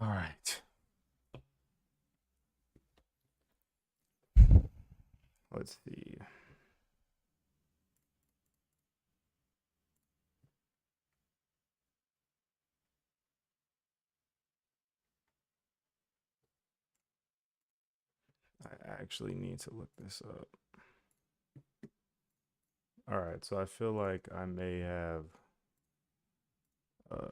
All right. Let's see. I actually need to look this up. All right, so I feel like I uh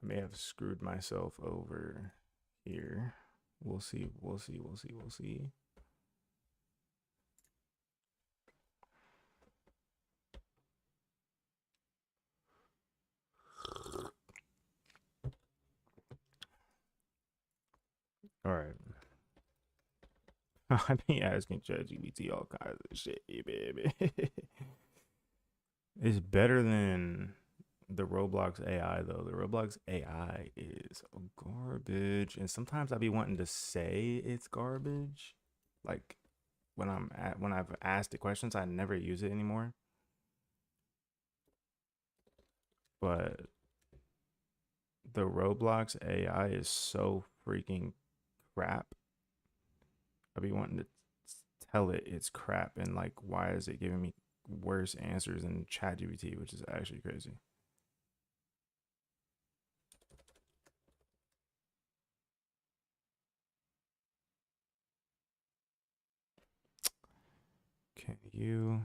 may have screwed myself over here. We'll see. We'll see. We'll see. We'll see. All right. I be asking ChatGPT all kinds of shit, baby. It's better than the Roblox AI though. The Roblox AI is garbage, and sometimes I be wanting to say it's garbage. Like when I've asked it questions, I never use it anymore. But the Roblox AI is so freaking crap. I be wanting to tell it it's crap, and like, why is it giving me worse answers than ChatGPT, which is actually crazy. Can you?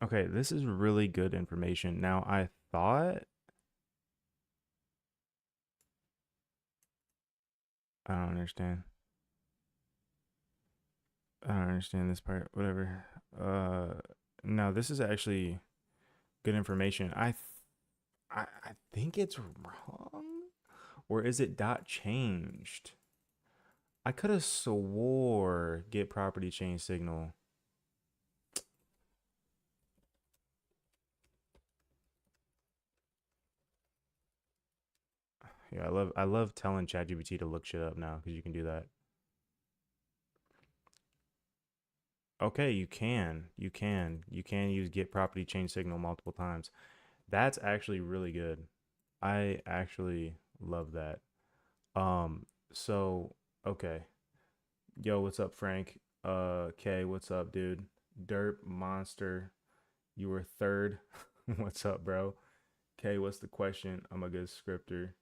Okay, this is really good information. Now, I thought I don't understand. I don't understand this part. Whatever. No, this is actually good information. I think it's wrong, or is it dot changed? I could have swore get property change signal. Yeah, I love telling ChatGPT to look shit up now because you can do that. Okay, you can use get property change signal multiple times. That's actually really good. I actually love that. Um, so okay. Yo, what's up, Frank? Kay, what's up, dude? Derp Monster, you were third. What's up, bro? Kay, what's the question? I'm a good scripter.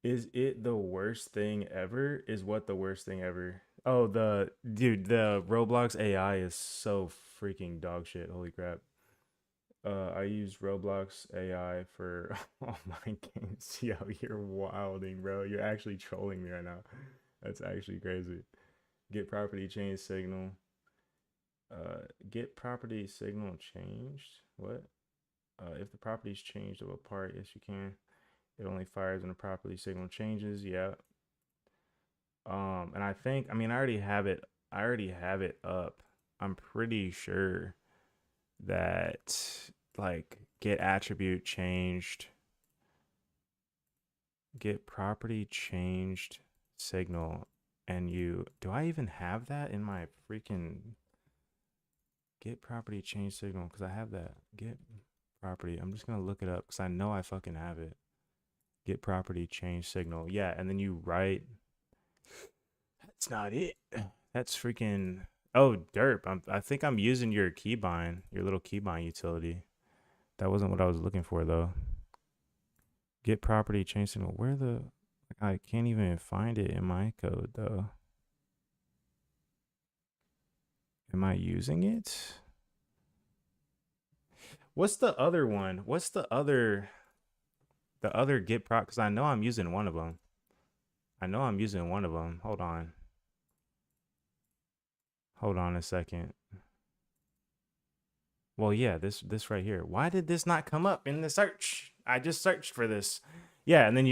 Is it the worst thing ever? Is what the worst thing ever? Oh, the dude, the Roblox AI is so freaking dog shit. Holy crap. I use Roblox AI for all my games. Yo, you're wilding, bro. You're actually trolling me right now. That's actually crazy. Get property change signal. Get property signal changed. What? If the property's changed of a part, yes, you can. It only fires when the property signal changes. Yeah. And I think, I mean, I already have it. I already have it up. I'm pretty sure that like get attribute changed, get property changed signal, and you do I even have that in my freaking get property change signal? Because I have that. Get property. I'm just gonna look it up because I know I fucking have it. Get property change signal. Yeah, and then you write. That's not it. That's freaking. Oh, derp. I think I'm using your keybind, your little keybind utility. That wasn't what I was looking for though. Get property change signal. Where the? I can't even find it in my code though. Am I using it? What's the other one? What's the other get prop? Because I know I'm using one of them. I know I'm using one of them. Hold on. Hold on a second. Well, yeah, this right here. Why did this not come up in the search? I just searched for this. Yeah, and then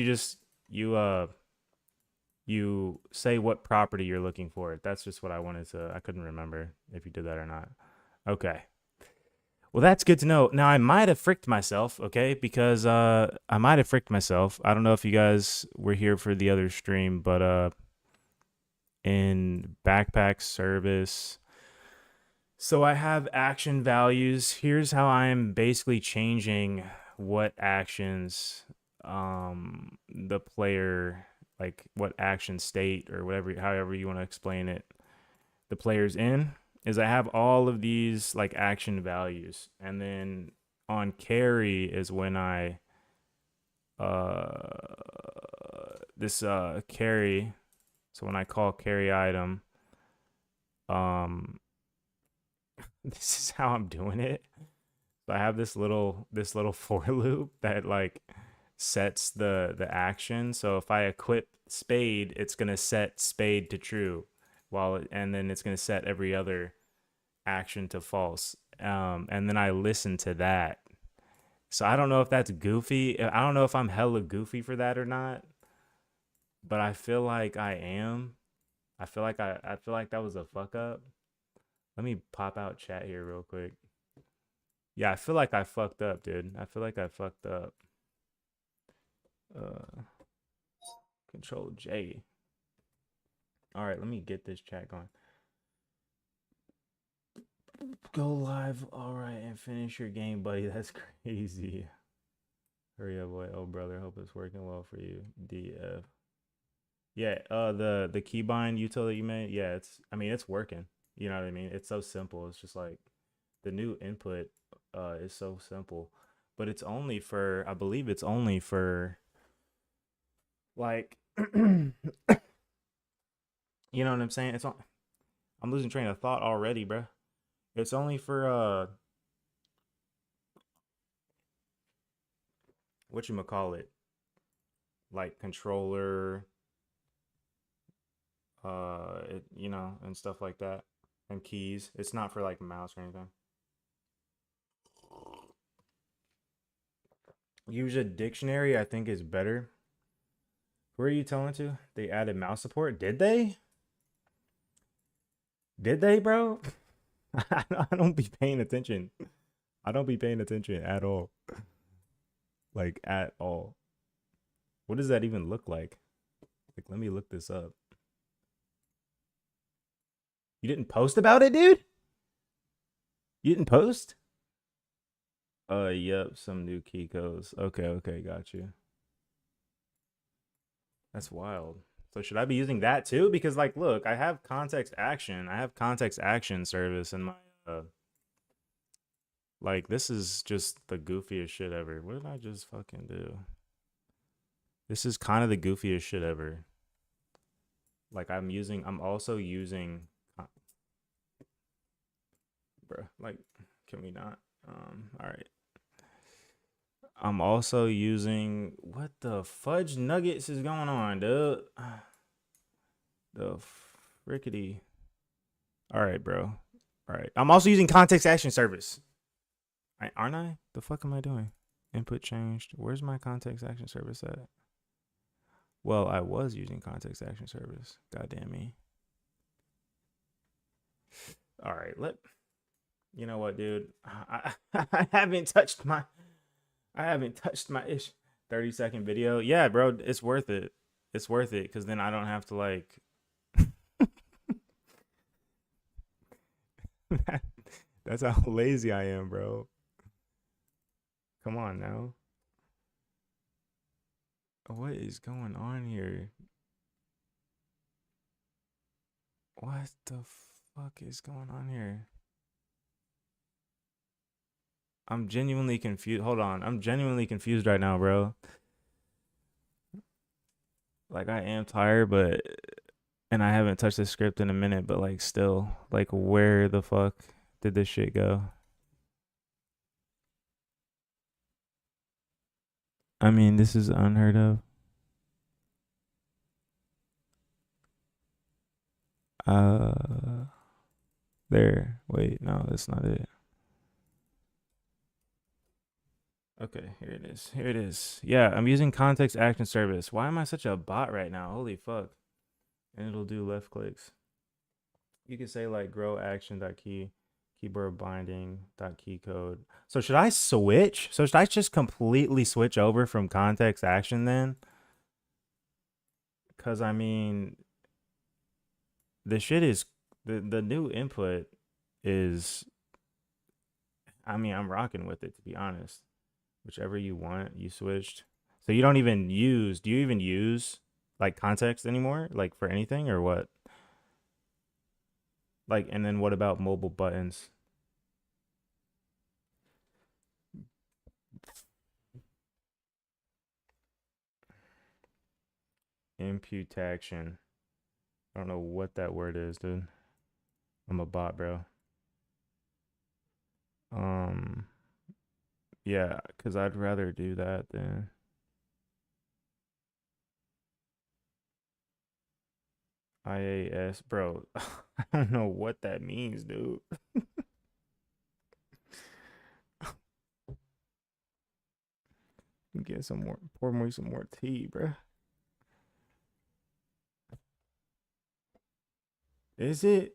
you say what property you're looking for. That's just what I wanted to. I couldn't remember if you did that or not. Okay. Well, that's good to know. Now I might have fricked myself, okay? Because I might have fricked myself. I don't know if you guys were here for the other stream, but in backpack service, so I have action values. Here's how I'm basically changing what actions the player, like what action state or whatever, however you want to explain it, the player's in, is I have all of these like action values, and then on carry is when I this carry, so when I call carry item, um this is how I'm doing it. So I have this little for loop that like sets the action. So if I equip spade, it's gonna set spade to true, and then it's gonna set every other action to false. And then I listen to that. So I don't know if that's goofy. I don't know if I'm hella goofy for that or not, but I feel like I am. I feel like that was a fuck up. Let me pop out chat here real quick. Yeah, I feel like I fucked up, dude. I feel like I fucked up. Uh, Control J. All right, let me get this chat going. Go live. All right, and finish your game, buddy. That's crazy. Hurry up, boy. Oh, brother. Hope it's working well for you. DF. Yeah. The keybind utility you made. Yeah, it's working. You know what I mean? It's so simple. It's just like the new input. Is so simple, but it's only for. I believe it's only for. Like, you know what I'm saying? I'm losing train of thought already, bro. It's only for what you call it, like controller, and stuff like that, and keys. It's not for like mouse or anything. Use a dictionary, I think, is better. Who are you telling to? They added mouse support. Did they? Did they, bro? I don't be paying attention. I don't be paying attention at all. Like at all. What does that even look like? Like, let me look this up. You didn't post about it, dude? You didn't post? Yep, some new key codes. Okay, got you. That's wild. So should I be using that too? Because like, look, I have context action. I have context action service in my like, this is just the goofiest shit ever. What did I just fucking do? This is kind of the goofiest shit ever. Like, I'm also using bruh, like, can we not? All right. I'm also using, what the fudge nuggets is going on, dude? The frickety. All right, bro. All right. I'm also using context action service. Aren't I? The fuck am I doing? Input changed. Where's my context action service at? Well, I was using context action service. Goddamn me. All right, you know what, dude? I haven't touched my ish 30-second video. Yeah, bro, it's worth it. It's worth it because then I don't have to like. That's how lazy I am, bro. Come on now. What is going on here? What the fuck is going on here? I'm genuinely confused. Hold on. I'm genuinely confused right now, bro. Like, I am tired, and I haven't touched the script in a minute, but like still, like, where the fuck did this shit go? I mean, this is unheard of. Uh there. Wait, no, that's not it. Okay, here it is. Here it is. Yeah, I'm using context action service. Why am I such a bot right now? Holy fuck. And it'll do left clicks. You can say like grow action dot key. Keyboard binding dot key code. So should I switch? So should I just completely switch over from context action then? Cause I mean, the shit is the new input is. I mean, I'm rocking with it to be honest. Whichever you want, you switched. So you don't even use. Do you even use like context anymore? Like for anything or what? Like, and then what about mobile buttons? Imputation. I don't know what that word is, dude. I'm a bot, bro. Um, yeah, because I'd rather do that than IAS, bro. I don't know what that means, dude. Get some more, pour me some more tea, bro. Is it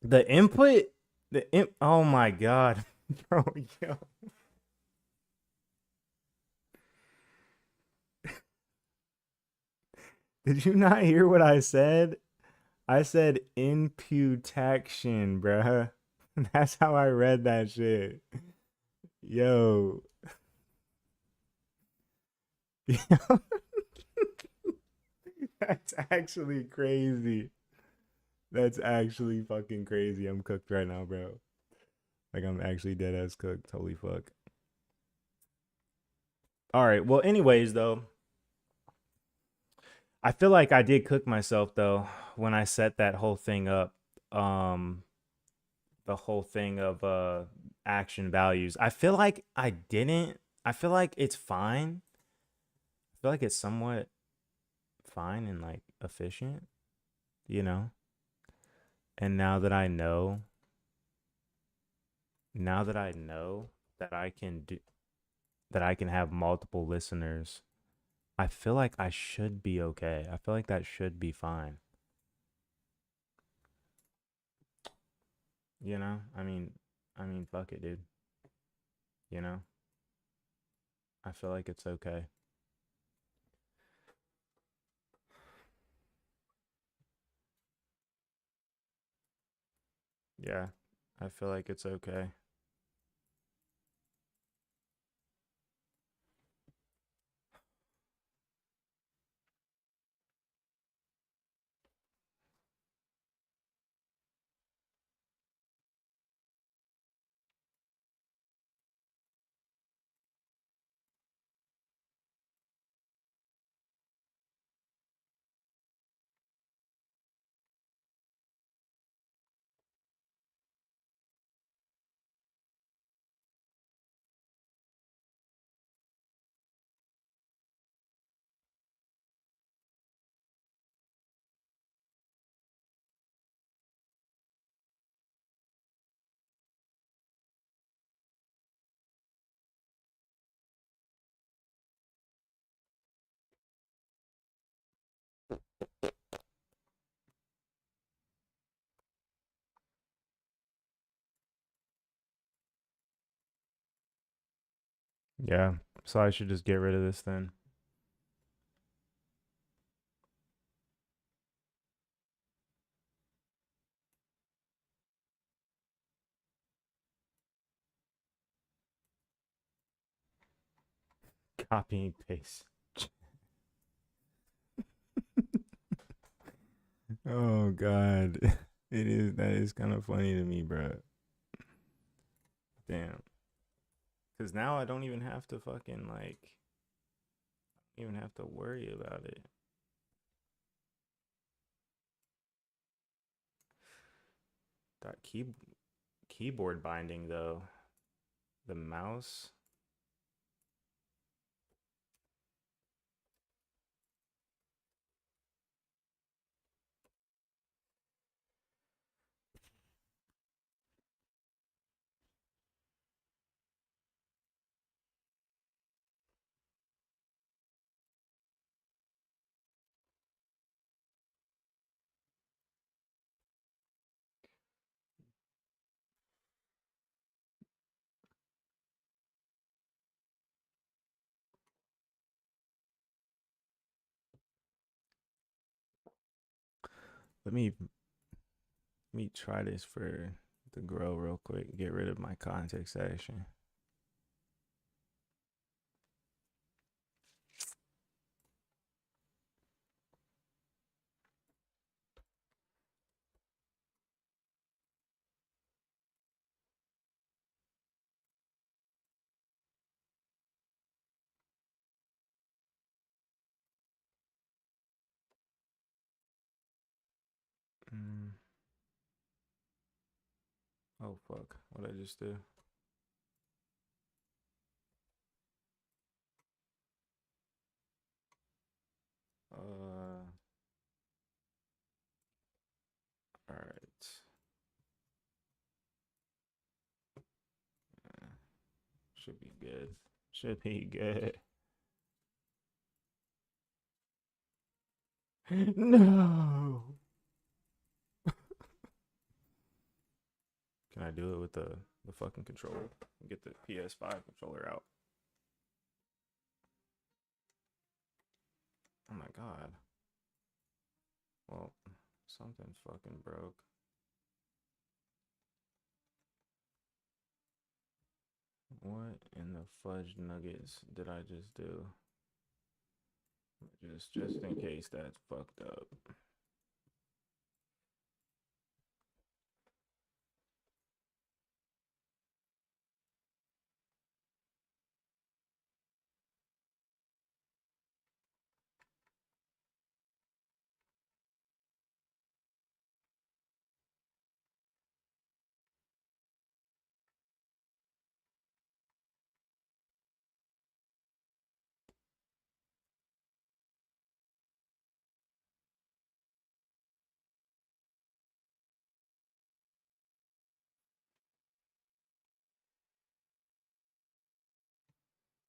the input? Oh my god, bro, yo. Did you not hear what I said? I said imputation, bruh. That's how I read that shit. Yo. That's actually crazy. That's actually fucking crazy. I'm cooked right now, bro. Like I'm actually dead ass cooked. Holy fuck. All right. Well, anyways, though, I feel like I did cook myself though when I set that whole thing up. Um, the whole thing of action values. I feel like I didn't. I feel like it's fine. I feel like it's somewhat fine and like efficient, you know? And now that I know that I can do that I can have multiple listeners, I feel like I should be okay. I feel like that should be fine. You know? I mean fuck it, dude. You know? I feel like it's okay. Yeah. I feel like it's okay. Yeah. So I should just get rid of this then. Copy and paste. Oh god. It is that is kind of funny to me, bro. Damn. Cause now I don't even have to fucking like even have to worry about it. That keyboard binding though. The mouse. let me try this for the grow real quick. Get rid of my context section. Mm. Oh fuck! What I just do? All right. Should be good. Should be good. No. Can I do it with the fucking controller? Get the PS5 controller out. Oh my god. Well, something's fucking broke. What in the fudge nuggets did I just do? Just in case that's fucked up.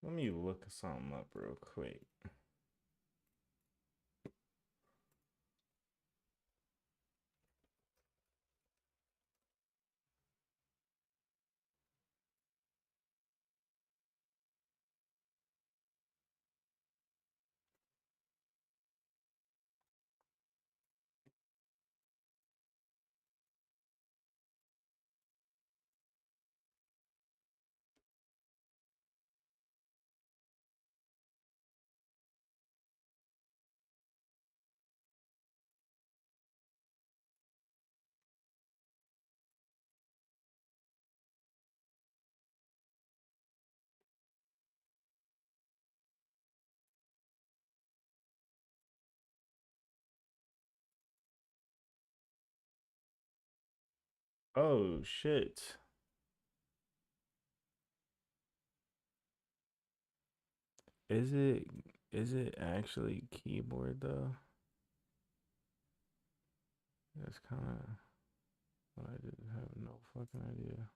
Let me look something up real quick. Oh shit. Is it is it actually keyboard though? That's kind of what I just have no fucking idea.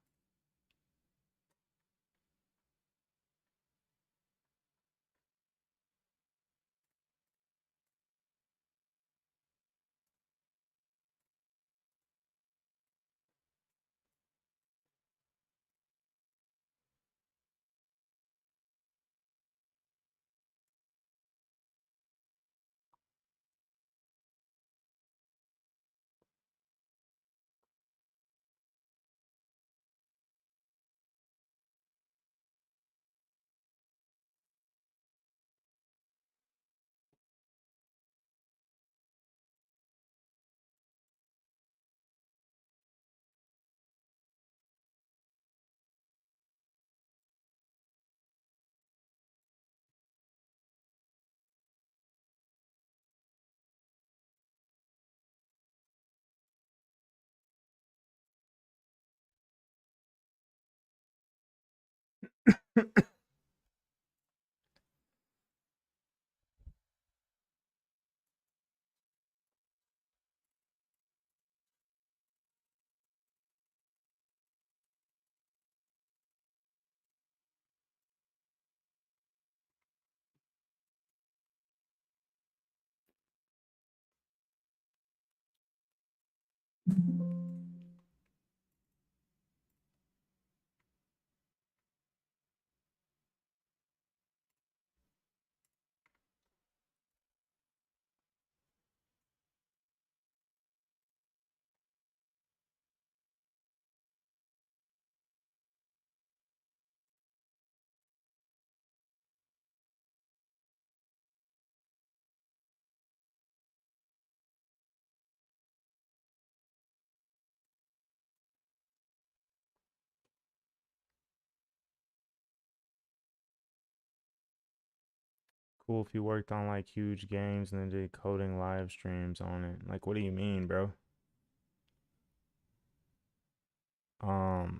Cool if you worked on like huge games and then did coding live streams on it. Like, what do you mean, bro?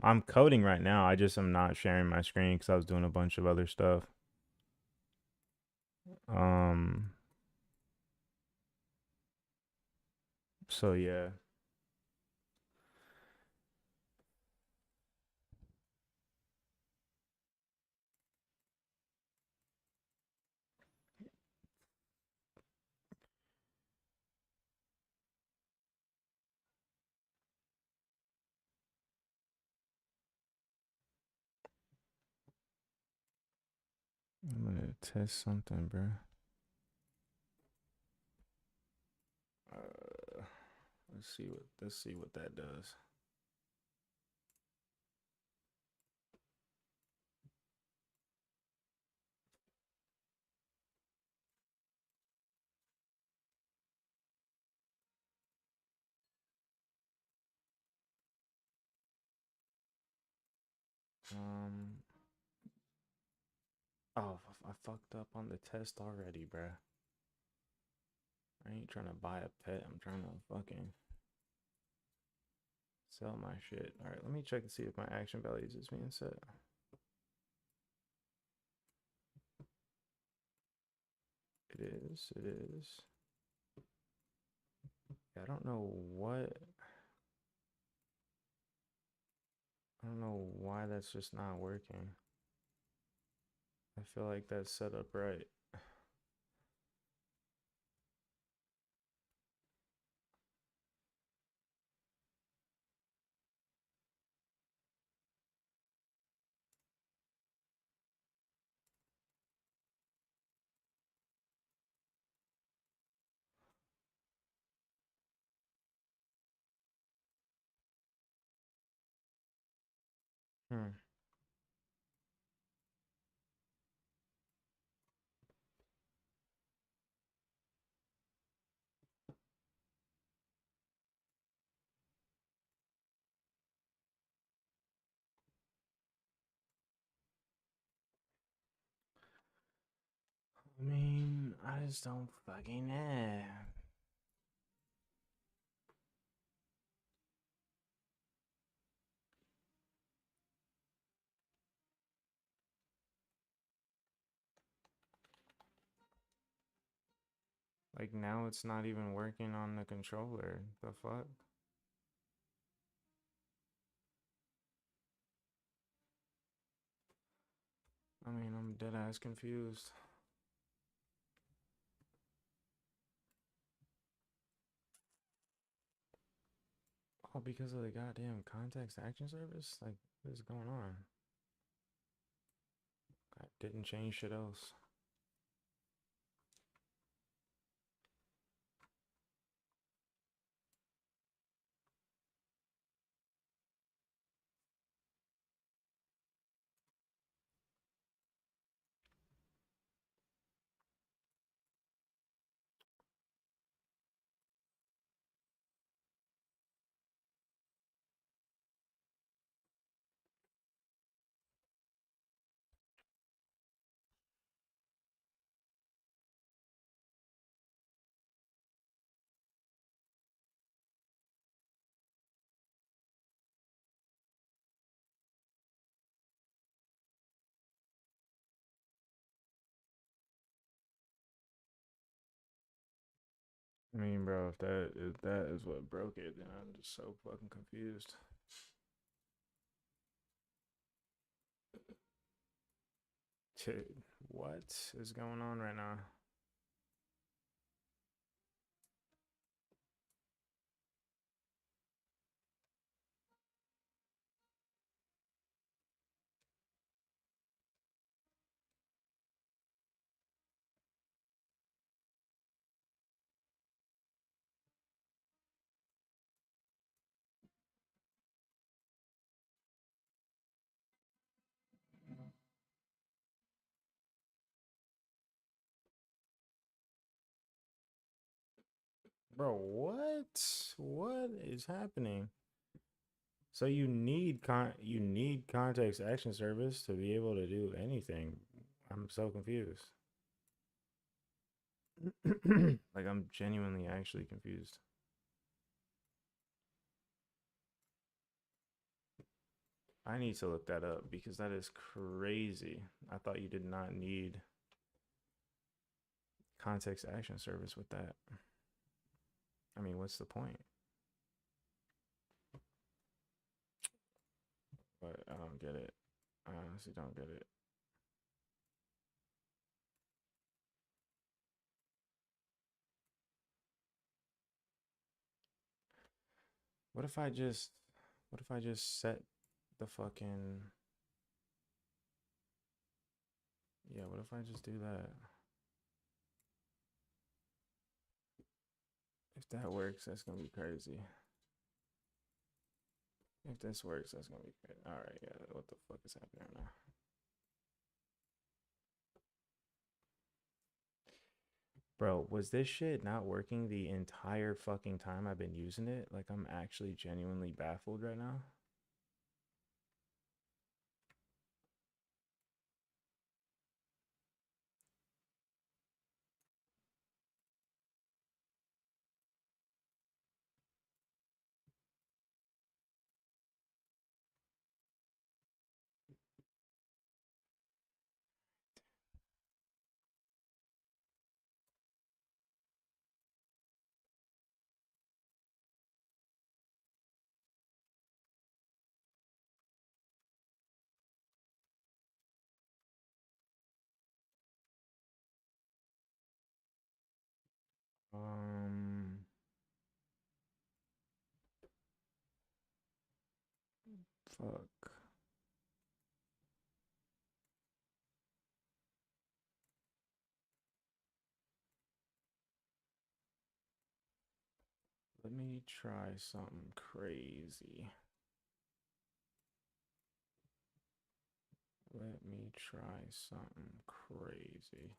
I'm coding right now. I just am not sharing my screen because I was doing a bunch of other stuff. Um, so yeah. I'm gonna test something, bro. Uh, let's see what that does. Um, oh, I fucked up on the test already, bro. I ain't trying to buy a pet. I'm trying to fucking sell my shit. All right, let me check to see if my action values is being set. It is. It is. Yeah, I don't know what. I don't know why that's just not working. I feel like that's set up right. Hmm. I mean, I just don't fucking know. Like now it's not even working on the controller. The fuck? I mean, I'm dead ass confused. Oh, because of the goddamn context action service? Like, what is going on? I didn't change shit else. I mean, bro, if that is what broke it, then I'm just so fucking confused. Dude, what is going on right now? Bro, what? What is happening? So you need context action service to be able to do anything. I'm so confused. Like I'm genuinely actually confused. I need to look that up because that is crazy. I thought you did not need context action service with that. I mean, what's the point? But I don't get it. I honestly don't get it. What if I just set the fucking yeah, what if I just do that? If that works, that's gonna be crazy. If this works, that's gonna be great. All right, yeah. What the fuck is happening right now, bro? Was this shit not working the entire fucking time I've been using it? Like, I'm actually genuinely baffled right now. Um, fuck. Let me try something crazy. Let me try something crazy.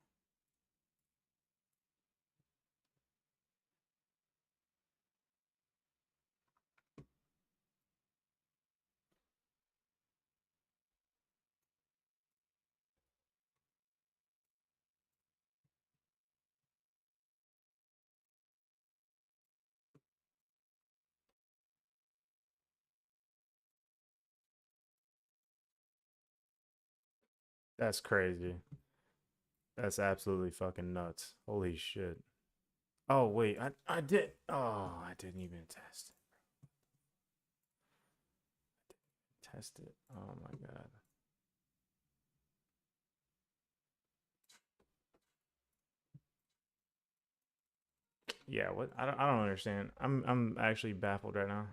That's crazy. That's absolutely fucking nuts. Holy shit. Oh wait, I did. Oh, I didn't even test it. Oh my god. Yeah, what? I don't understand. I'm actually baffled right now.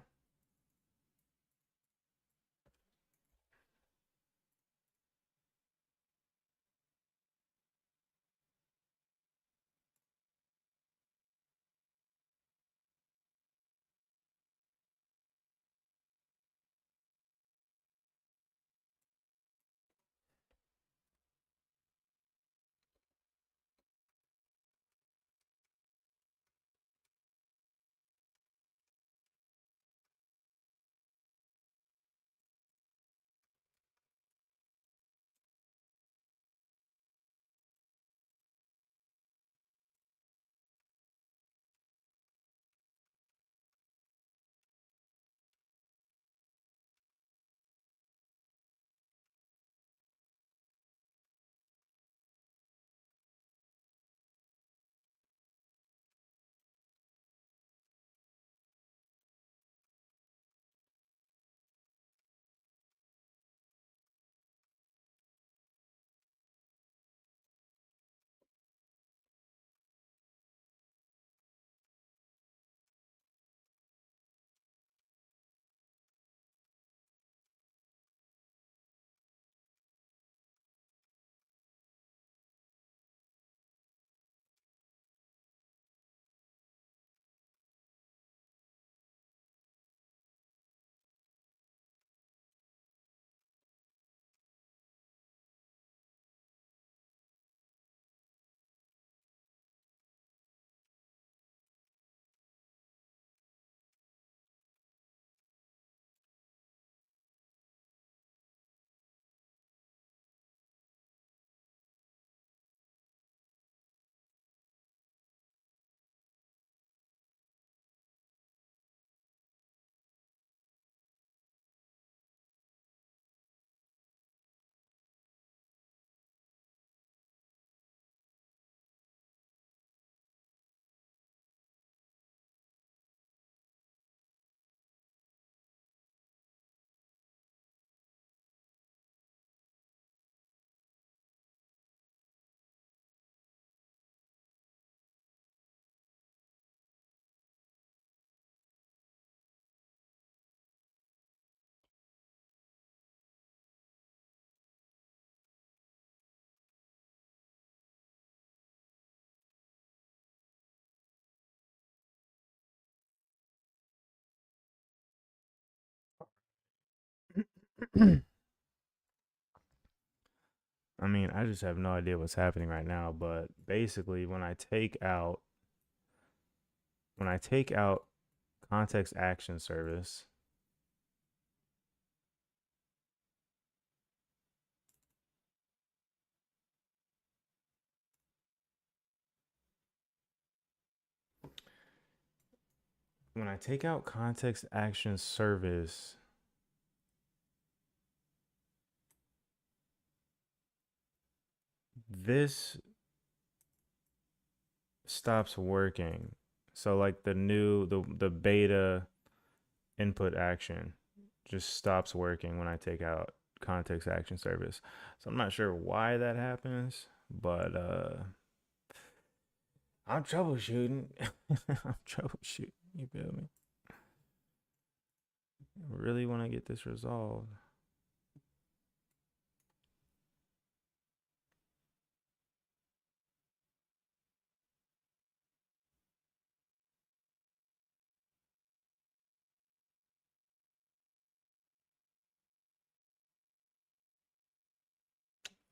I mean, I just have no idea what's happening right now, but basically when I take out context action service, when I take out context action service, this stops working. So like the beta input action just stops working when I take out context action service. So I'm not sure why that happens, but I'm troubleshooting. I'm troubleshooting. You feel me? I really want to get this resolved.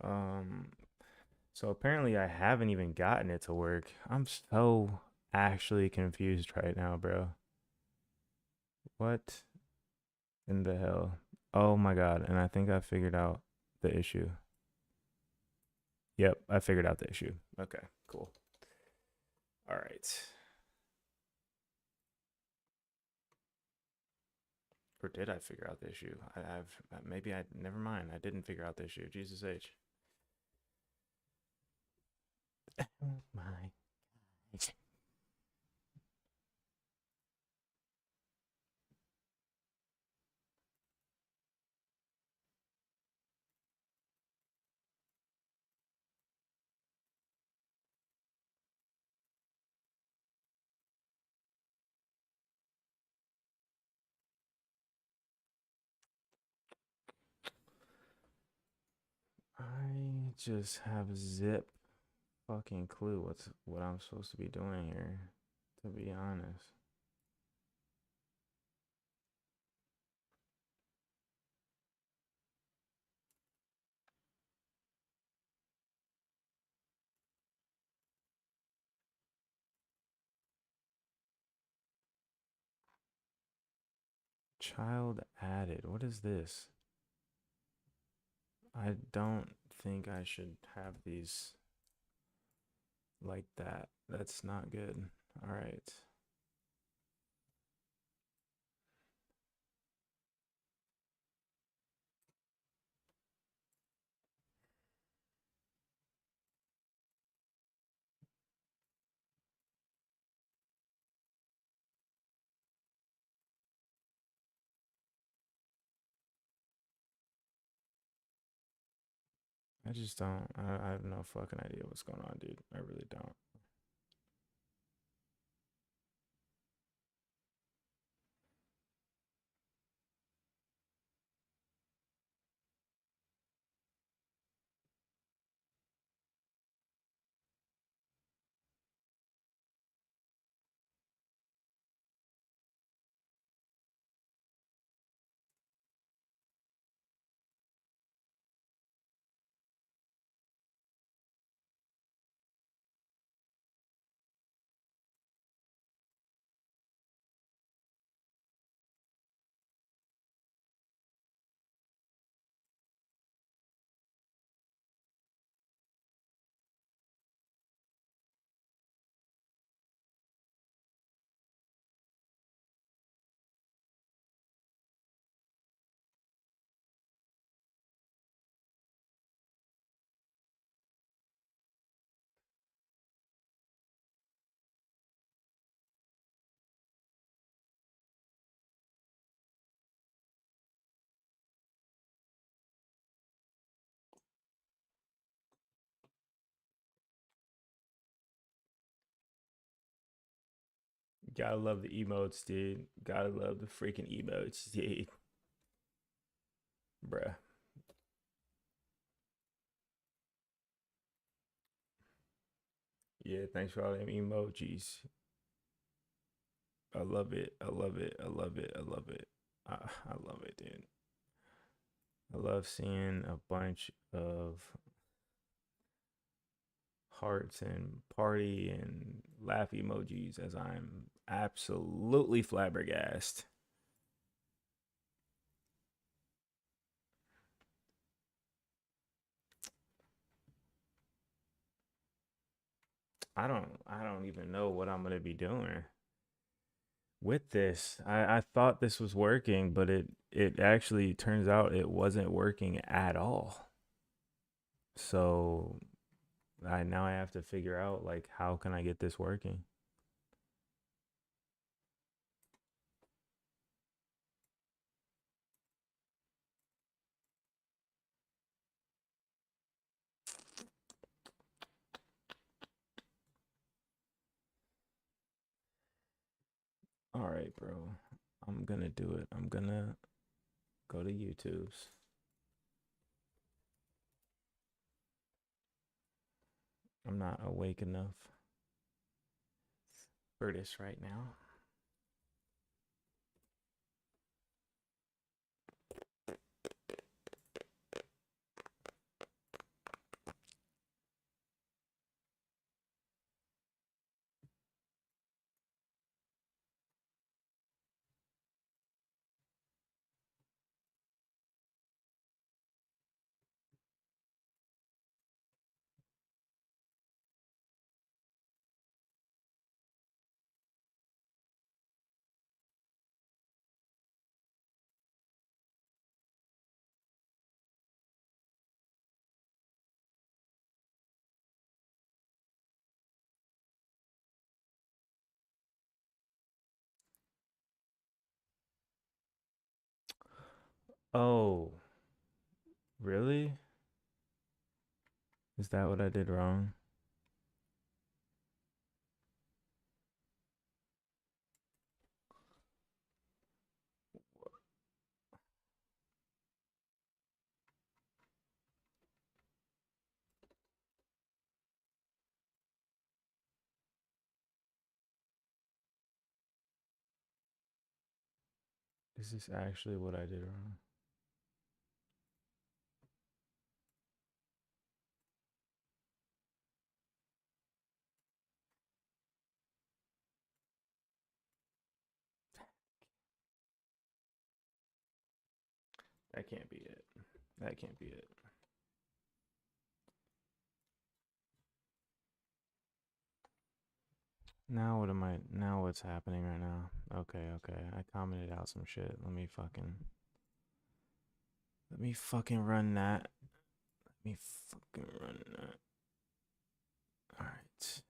Um, so apparently I haven't even gotten it to work. I'm so actually confused right now, bro. What in the hell? Oh my god! And I think I figured out the issue. Yep, I figured out the issue. Okay, cool. All right. Or did I figure out the issue? I've maybe I never mind. I didn't figure out the issue. Jesus H. Oh my. I just have zip fucking clue what I'm supposed to be doing here, to be honest. Child added. What is this? I don't think I should have these like that. That's not good. All right. I just don't. I have no fucking idea what's going on, dude. I really don't. Gotta love the emotes, dude. Gotta love the freaking emotes, dude. Bruh. Yeah, thanks for all them emojis. I love it. I love it. I love it. I love it. I love it, dude. I love seeing a bunch of hearts and party and laugh emojis as I'm absolutely flabbergasted. I don't even know what I'm gonna be doing with this. I thought this was working, but it actually turns out it wasn't working at all. So I have to figure out like how can I get this working. All right, bro. I'm gonna do it. I'm gonna go to YouTube's. I'm not awake enough for this right now. Oh, really? Is that what I did wrong? Is this actually what I did wrong? That can't be it. That can't be it. Now what am I? Now what's happening right now? Okay, okay. I commented out some shit. Let me fucking run that. Let me fucking run that. All right.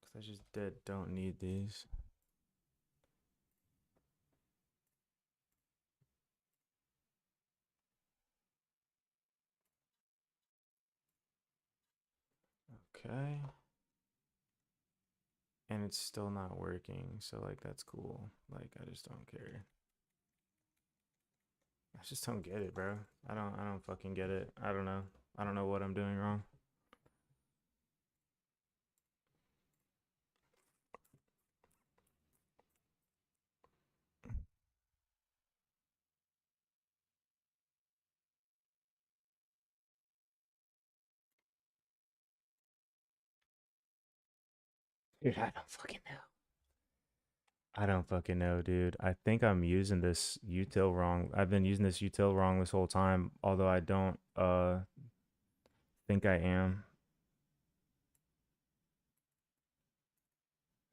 Cause I just dead don't need these. Okay. And it's still not working. So like that's cool. Like I just don't care. I just don't get it, bro. I don't fucking get it. I don't know. I don't know what I'm doing wrong. Dude, I don't fucking know. I don't fucking know, dude. I think I'm using this util wrong. I've been using this util wrong this whole time, although I don't think I am.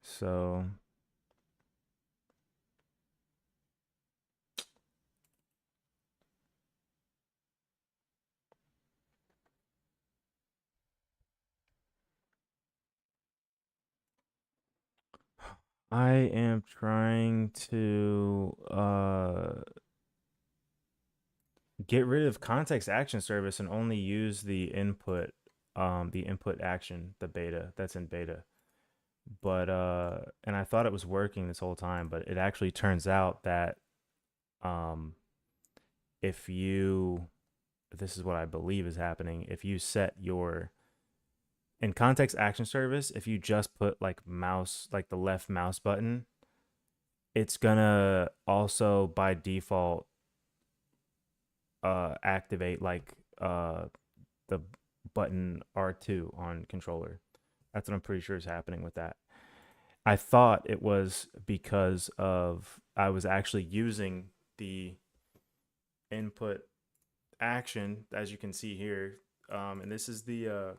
So I am trying to get rid of context action service and only use the input action, the beta that's in beta. But and I thought it was working this whole time, but it actually turns out that um if you this is what I believe is happening. If you set your in context action service, if you just put like mouse, like the left mouse button, it's gonna also by default activate like the button R2 on controller. That's what I'm pretty sure is happening with that. I thought it was because of I was actually using the input action, as you can see here. And this is the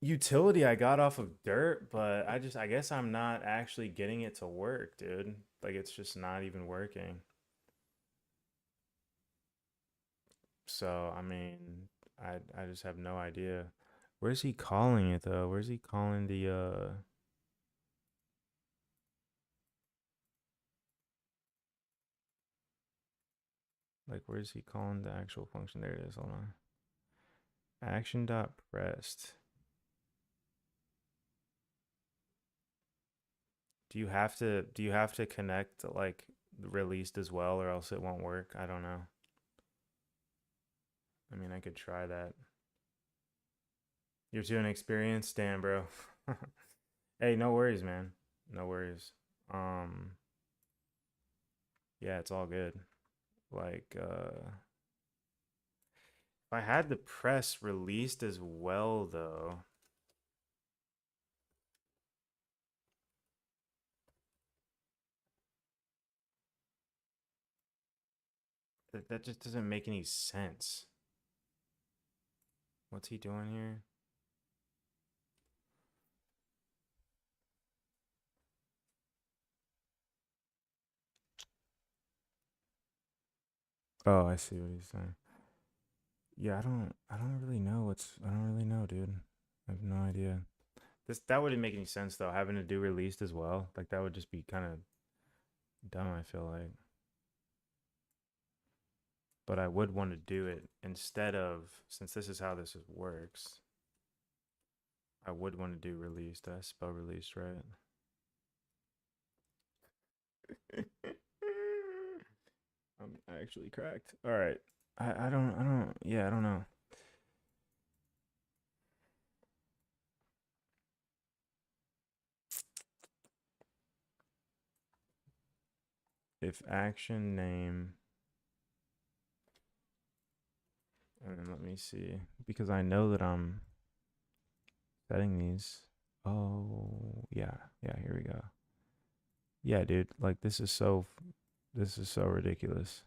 utility I got off of Dirt, but I guess I'm not actually getting it to work, dude. Like it's just not even working. So I mean, I just have no idea. Where's he calling it though? Where's he calling the like where's he calling the actual function? There it is. Hold on. Action dot pressed. Do you have to connect like released as well or else it won't work? I don't know. I mean, I could try that. You're too inexperienced, damn, bro. Hey, no worries, man. No worries. Um, yeah, it's all good. Like, if I had the press released as well, though, that just doesn't make any sense. What's he doing here? Oh, I see what he's saying. Yeah, I don't really know I don't really know, dude. I have no idea. That wouldn't make any sense though, having to do released as well. Like that would just be kind of dumb, I feel like. But I would want to do it instead of, since this is how works, I would want to do released. Did I spell released right? I'm actually cracked. All right. Yeah, I don't know. If action name, and then let me see, because I know that I'm setting these. Oh, yeah. Yeah, here we go. Yeah, dude, like this is so ridiculous.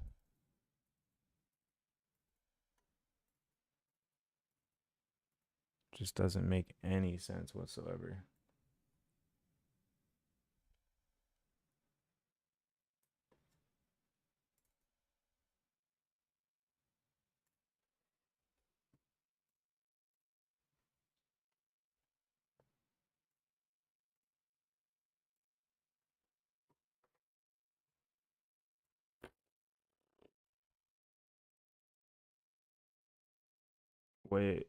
Just doesn't make any sense whatsoever. Wait,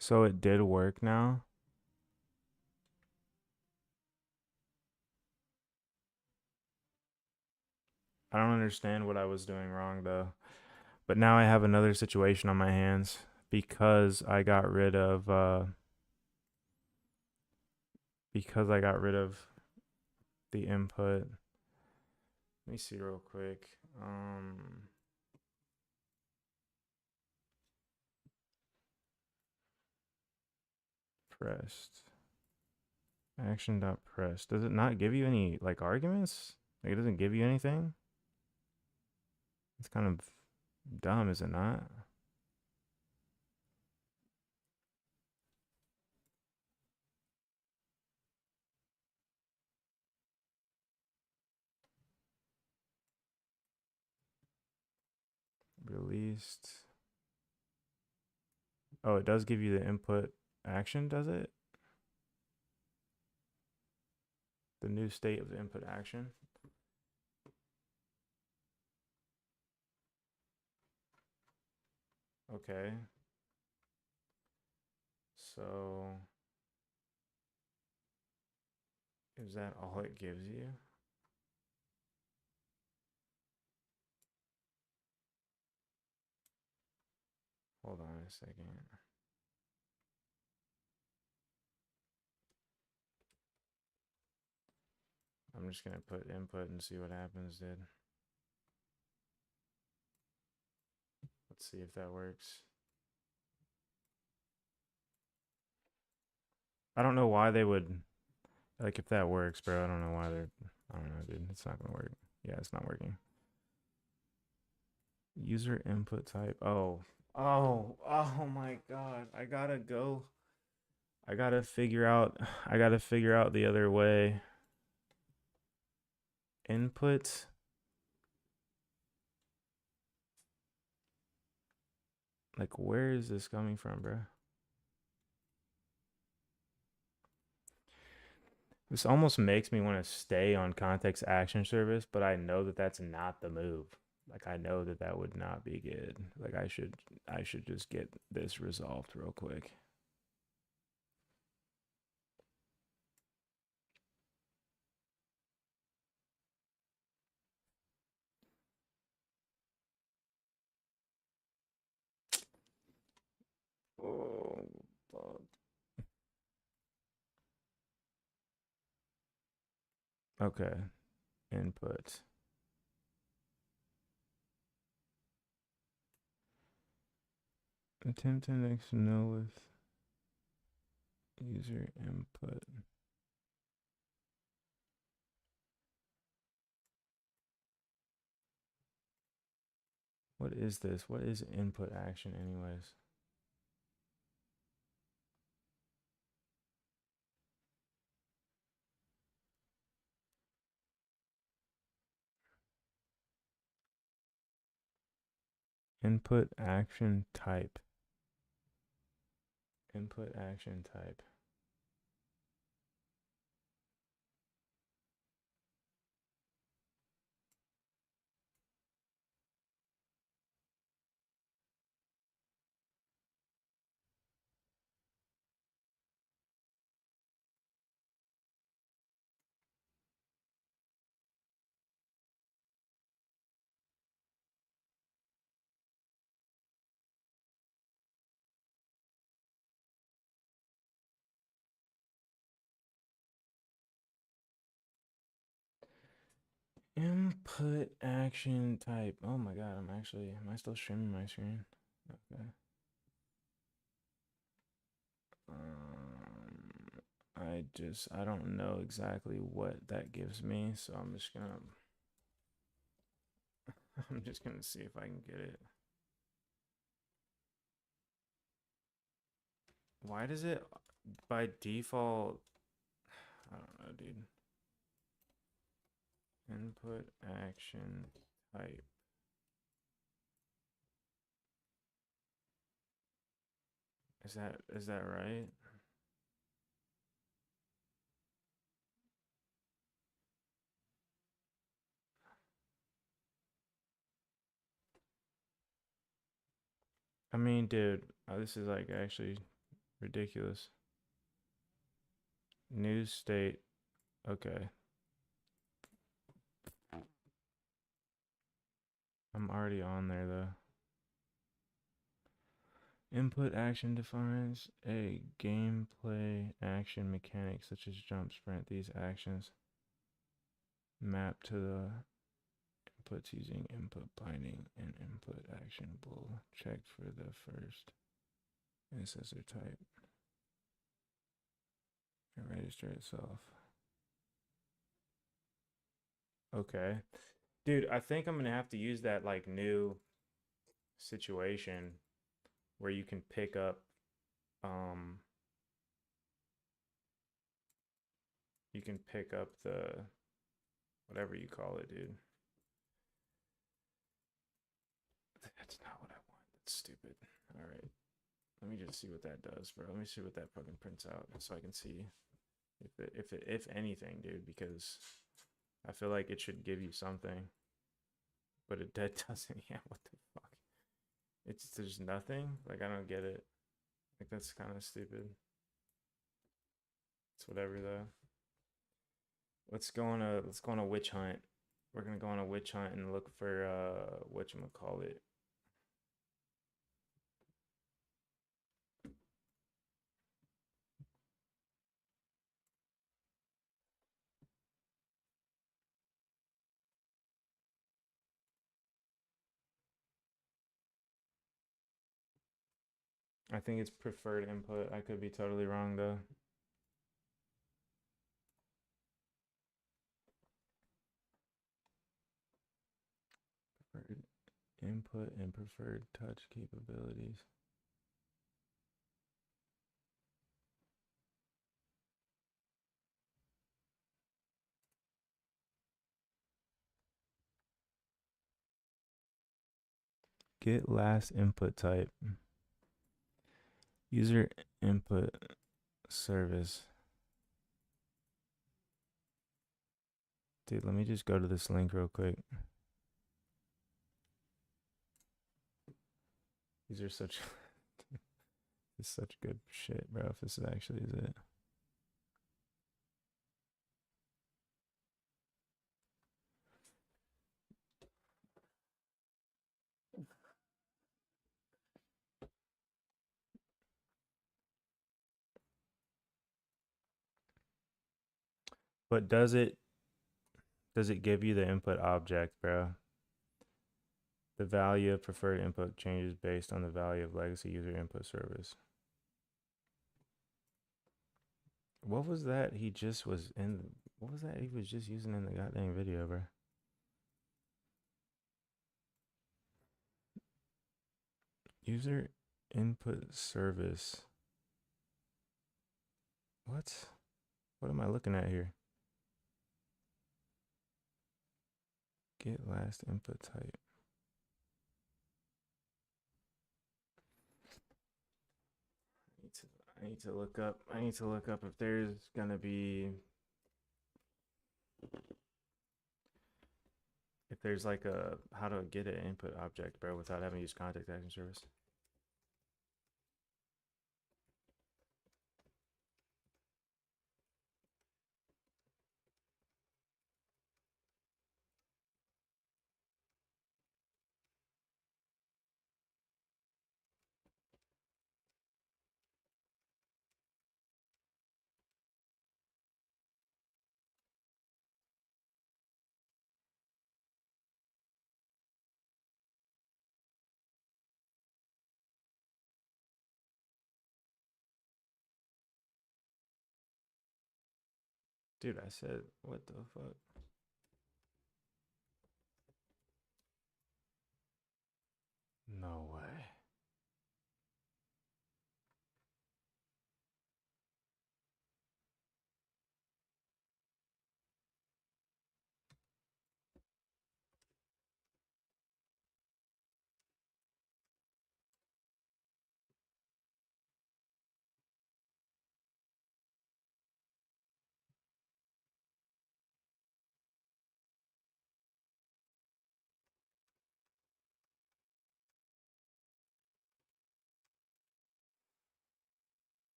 so it did work now? I don't understand what I was doing wrong though. But now I have another situation on my hands because I got rid of the input. Let me see real quick. Pressed. Action dot press. Does it not give you any like arguments? Like it doesn't give you anything? It's kind of dumb, is it not? Released. Oh, it does give you the input action, does it? The new state of the input action. Okay. So is that all it gives you? Hold on a second. I'm just gonna put input and see what happens, dude. Let's see if that works. I don't know why they would, like, if that works, bro. I don't know why they're, I don't know, dude. It's not gonna work. Yeah, it's not working. User input type. Oh my God. I gotta go. I gotta figure out, I gotta figure out the other way. Input. Like, where is this coming from, bro? This almost makes me want to stay on context action service, but I know that that's not the move. Like, I know that that would not be good. Like, I should just get this resolved real quick. Oh, fuck. Okay. Input. Attempt index no with user input. What is this? What is input action, anyways? Input action type. Input action type. Input action type. Oh my God, am I still streaming my screen? Okay. I don't know exactly what that gives me, so I'm just gonna see if I can get it. Why does it by default? I don't know, dude. Input action type. Is that right? I mean, dude, this is like actually ridiculous. News state. Okay. I'm already on there though. Input action defines a gameplay action mechanic such as jump, sprint. These actions map to the inputs using input binding and input action bool checked for the first accessor type and register itself. Okay. Dude, I think I'm gonna have to use that like new situation where you can pick up um you can pick up the whatever you call it, dude. That's not what I want. That's stupid. All right. Let me just see what that does, bro. Let me see what that fucking prints out so I can see if anything, dude, because I feel like it should give you something, but it that doesn't. Yeah, what the fuck? It's there's nothing. Like I don't get it. Like that's kind of stupid. It's whatever though. Let's go on a witch hunt. We're gonna go on a witch hunt and look for whatchamacallit. I think it's preferred input. I could be totally wrong though. Preferred input and preferred touch capabilities. Get last input type. User input service. Dude, let me just go to this link real quick. These are such this is such good shit, bro. If this actually is it. But does it give you the input object, bro? The value of preferred input changes based on the value of legacy user input service. What was that he just was in? What was that he was just using in the goddamn video, bro? User input service. What? What am I looking at here? Get last input type. I need to look up. I need to look up if there's gonna be if there's like a how to get an input object, bro, without having to use context action service. Dude, I said, what the fuck? No way.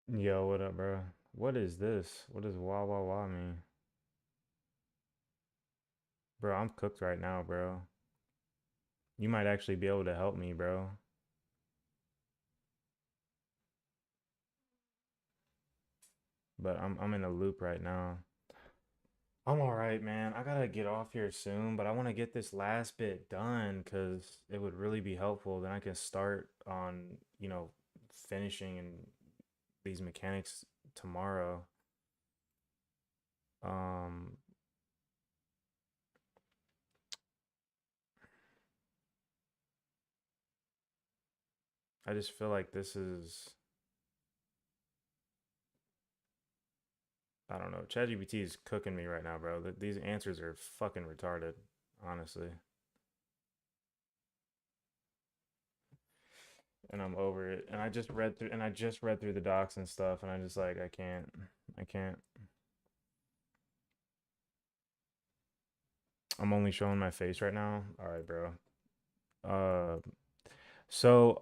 Yo, what up, bro? What is this? What does wah wah wah mean? Bro, I'm cooked right now, bro. You might actually be able to help me, bro. But I'm in a loop right now. I'm all right, man. I gotta get off here soon, but I want to get this last bit done because it would really be helpful. Then I can start on, finishing and these mechanics tomorrow. Um, I just feel like this is, I don't know. ChatGPT is cooking me right now, bro. These answers are fucking retarded, honestly. And I'm over it. And I just read through the docs and stuff, and I just like I can't. I'm only showing my face right now. All right, bro. Uh, so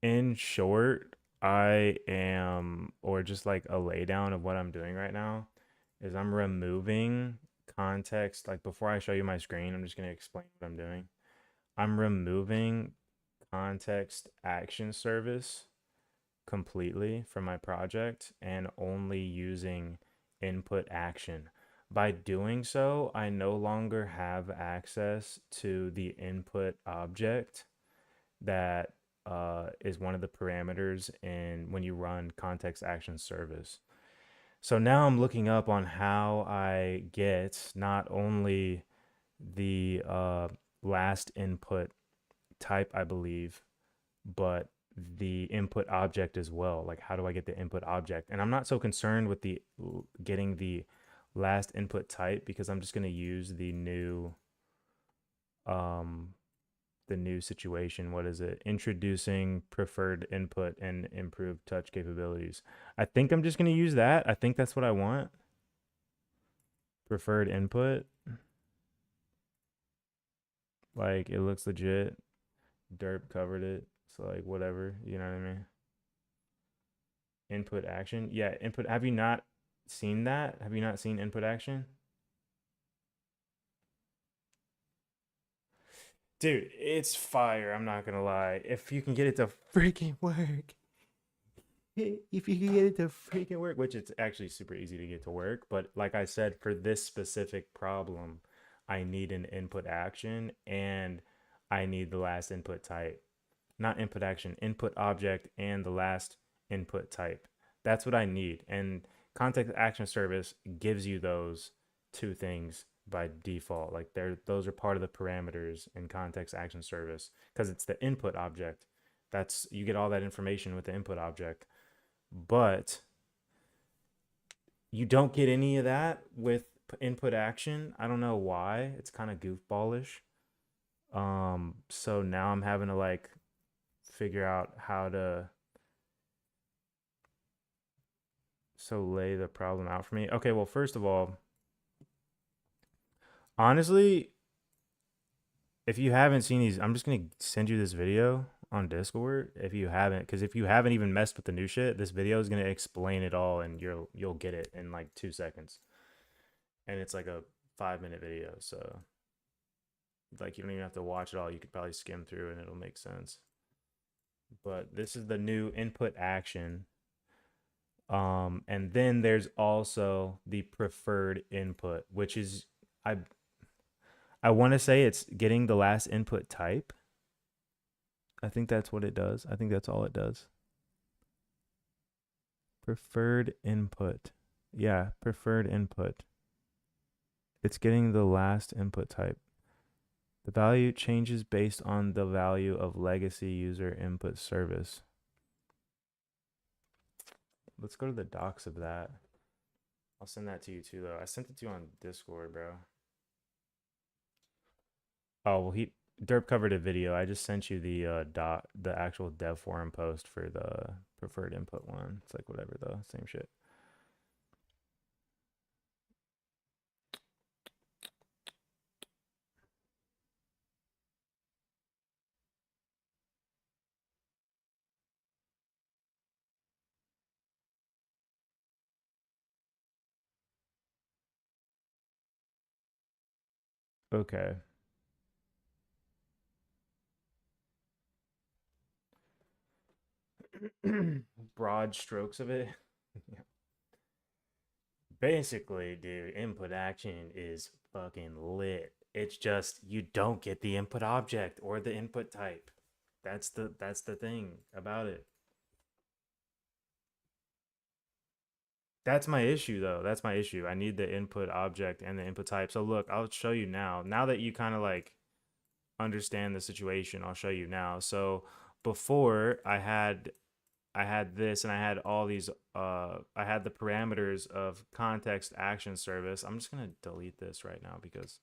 in short, I am, or just like a laydown of what I'm doing right now, is I'm removing context, like before I show you my screen, I'm just going to explain what I'm doing. I'm removing context action service completely from my project and only using input action. By doing so, I no longer have access to the input object that is one of the parameters in when you run context action service. So now I'm looking up on how I get not only the last input type, I believe, but the input object as well. Like, how do I get the input object? And I'm not so concerned with the getting the last input type because I'm just going to use um the new situation. What is it? Introducing preferred input and improved touch capabilities. I think I'm just going to use that. I think that's what I want. Preferred input. Like, it looks legit. Derp covered it. So, like, whatever. You know what I mean? Input action. Yeah, input. Have you not seen that? Have you not seen input action? Dude, it's fire. I'm not going to lie. If you can get it to freaking work. If you can get it to freaking work, which it's actually super easy to get to work, but like I said, for this specific problem, I need an input action and I need the last input type. Not input action, input object and the last input type. That's what I need. And context action service gives you those two things by default. Like those are part of the parameters in context action service because it's the input object. That's you get all that information with the input object. But you don't get any of that with input action. I don't know why. It's kind of goofballish. So now I'm having to like figure out how to lay the problem out for me. Okay, well, first of all, honestly, if you haven't seen these, I'm just gonna send you this video on Discord if you haven't, because if you haven't even messed with the new shit, this video is gonna explain it all, and you'll get it in like 2 seconds, and it's like a 5 minute video, so like you don't even have to watch it all. You could probably skim through and it'll make sense. But this is the new input action. And then there's also the preferred input, which is I I want to say it's getting the last input type. I think that's what it does. I think that's all it does. Preferred input. Yeah, preferred input. It's getting the last input type. The value changes based on the value of legacy user input service. Let's go to the docs of that. I'll send that to you too, though. I sent it to you on Discord, bro. Oh well, Derp covered a video. I just sent you the actual dev forum post for the preferred input one. It's like whatever though, same shit. Okay. Broad strokes of it. Basically, dude, input action is fucking lit. It's just you don't get the input object or the input type. That's the thing about it. That's my issue though. That's my issue. I need the input object and the input type. So look, I'll show you now. Now that you kind of like understand the situation, I'll show you now. So before I had this and I had all these I had the parameters of context action service. I'm just going to delete this right now because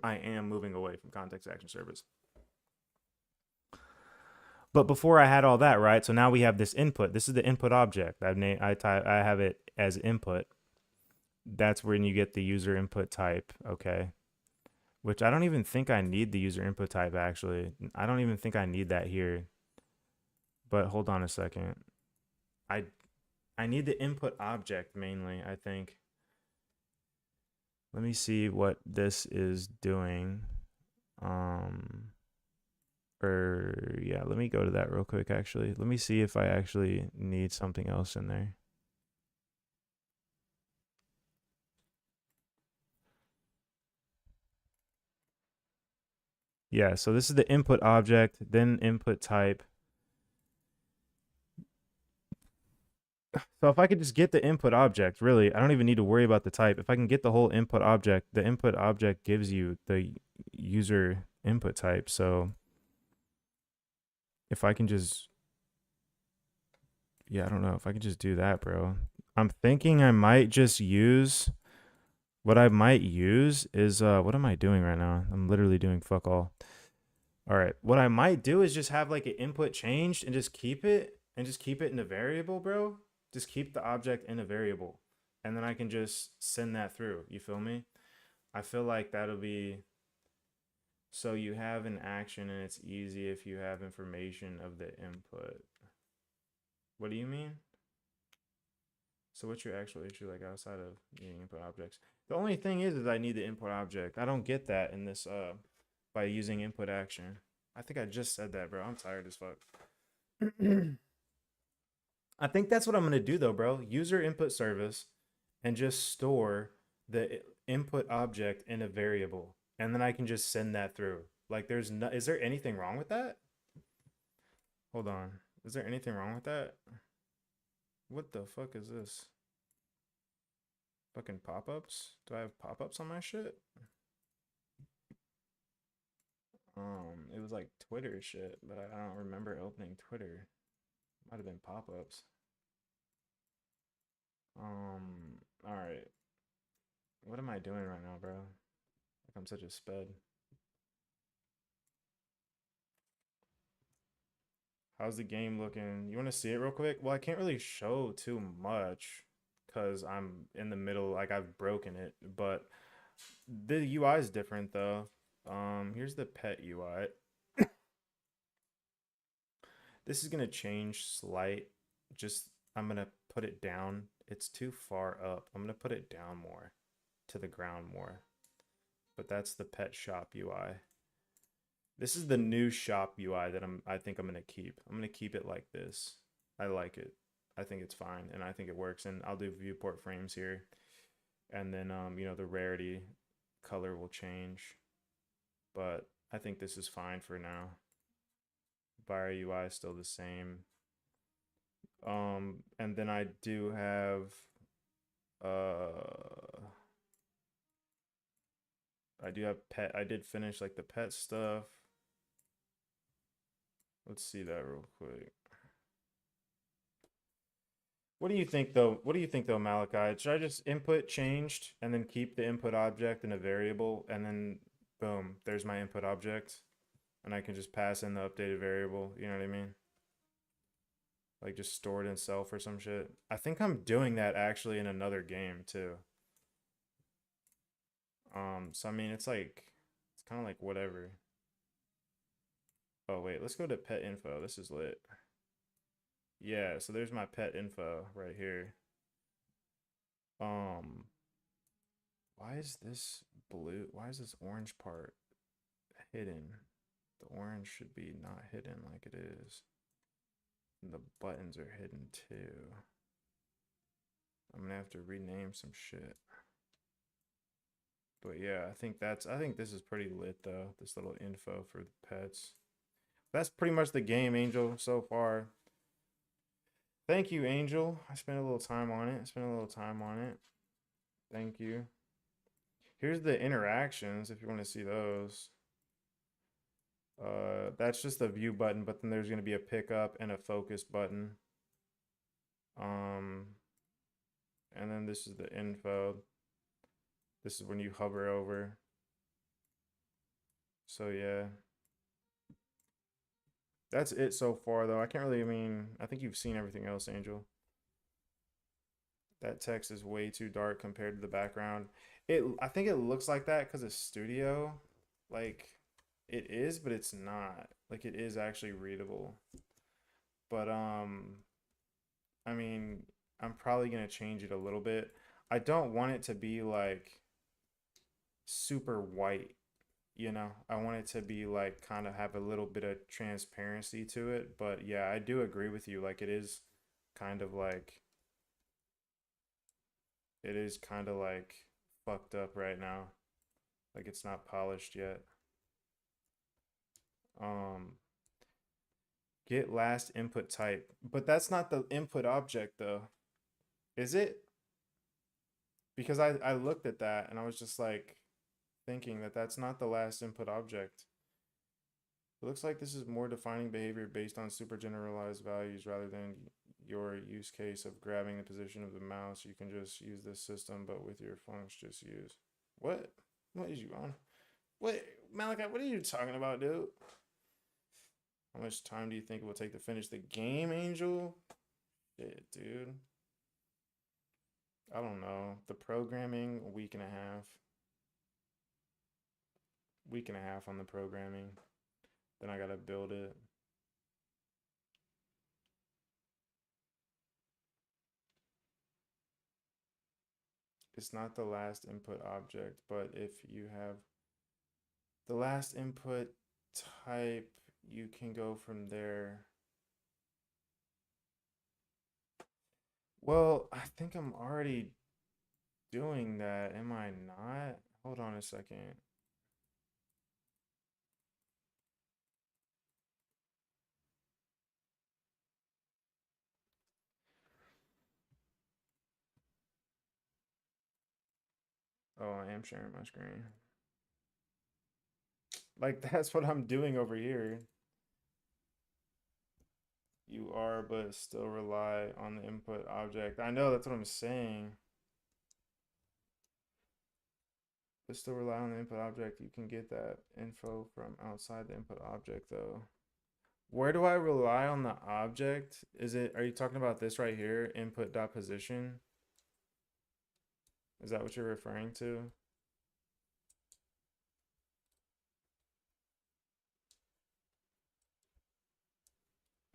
I am moving away from context action service. But before I had all that, right? So now we have this input. This is the input object. I have it as input. That's when you get the user input type, okay? Which I don't even think I need the user input type actually. I don't even think I need that here. But hold on a second. I I need the input object mainly, I think. Let me see what this is doing. Um, or yeah, let me go to that real quick. Actually, let me see if I actually need something else in there. Yeah, so this is the input object, then input type. So if I could just get the input object, really, I don't even need to worry about the type. If I can get the whole input object, the input object gives you the user input type. So if I can just, yeah, I don't know if I can just do that, bro. I'm thinking I might just use, what I might use is, what am I doing right now? I'm literally doing fuck all. All right. What I might do is just have like an input changed and just keep it in a variable, bro. Just keep the object in a variable. And then I can just send that through. You feel me? I feel like that'll be, so you have an action and it's easy if you have information of the input. What do you mean? So what's your actual issue like outside of needing input objects? The only thing is I need the input object. I don't get that in this by using input action. I think I just said that, bro. I'm tired as fuck. I think that's what I'm gonna do though, bro. User input service and just store the input object in a variable. And then I can just send that through. Like there's no, is there anything wrong with that? Hold on. Is there anything wrong with that? What the fuck is this? Fucking pop-ups? Do I have pop-ups on my shit? It was like Twitter shit, but I don't remember opening Twitter. Might have been pop-ups. All right. What am I doing right now, bro? Like I'm such a sped. How's the game looking? You want to see it real quick? Well, I can't really show too much because I'm in the middle. Like I've broken it, but the UI is different though. Here's the pet UI. This is gonna change slight. Just I'm gonna put it down. It's too far up. I'm gonna put it down more to the ground more. But that's the pet shop UI. This is the new shop UI that I think I'm gonna keep. I'm gonna keep it like this. I like it. I think it's fine and I think it works. And I'll do viewport frames here. And then the rarity color will change. But I think this is fine for now. Buyer UI is still the same. And then I do have uh I do have pet. I did finish like the pet stuff. Let's see that real quick. What do you think though? What do you think though, Malachi? Should I just input changed and then keep the input object in a variable and then boom, there's my input object and I can just pass in the updated variable, you know what I mean? Like just store it in self or some shit. I think I'm doing that actually in another game too. So I mean it's like it's kind of like whatever. Oh wait, let's go to pet info. This is lit. Yeah, so there's my pet info right here. Um, why is this blue? Why is this orange part hidden? The orange should be not hidden like it is. And the buttons are hidden too. I'm gonna have to rename some shit. But yeah, I think this is pretty lit though. This little info for the pets. That's pretty much the game, Angel, so far. Thank you, Angel. I spent a little time on it. I spent a little time on it. Thank you. Here's the interactions if you want to see those. That's just the view button, but then there's going to be a pickup and a focus button. Um, and then this is the info. This is when you hover over. So yeah, that's it so far though. I can't really, I mean, I think you've seen everything else, Angel. That text is way too dark compared to the background. I think it looks like that because it's studio. Like it is, but it's not. Like it is actually readable. But I mean, I'm probably gonna change it a little bit. I don't want it to be like super white, you know. I want it to be like kind of have a little bit of transparency to it, but yeah, I do agree with you. Like kind of like it is kind of like fucked up right now. Like it's not polished yet. Um Get last input type. But that's not the input object though. Is it? Because I looked at that and I was just like thinking that that's not the last input object. It looks like this is more defining behavior based on super generalized values rather than your use case of grabbing the position of the mouse. You can just use this system, but with your function, just use. What? What is you on? What, Malachi? What are you talking about, dude? How much time do you think it will take to finish the game, Angel? Shit, dude. I don't know. The programming, a week and a half. Week and a half on the programming. Then I gotta build it. It's not the last input object, but if you have the last input type, you can go from there. Well, I think I'm already doing that, am I not? Hold on a second. Oh, I am sharing my screen. Like, that's what I'm doing over here. You are, but still rely on the input object. I know, that's what I'm saying. But still rely on the input object. You can get that info from outside the input object, though. Where do I rely on the object? Are you talking about this right here? Input dot position? Is that what you're referring to?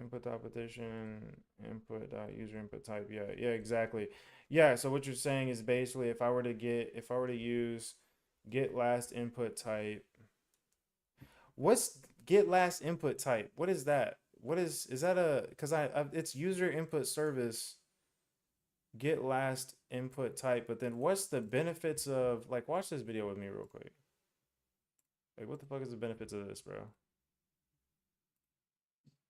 Input dot position, input dot user input type. Yeah, yeah, exactly. Yeah, so what you're saying is basically if I were to use get last input type, what's get last input type? What is that? Is that because it's user input service get last input type, but then what's the benefits of like watch this video with me real quick. Like what the fuck is the benefits of this, bro?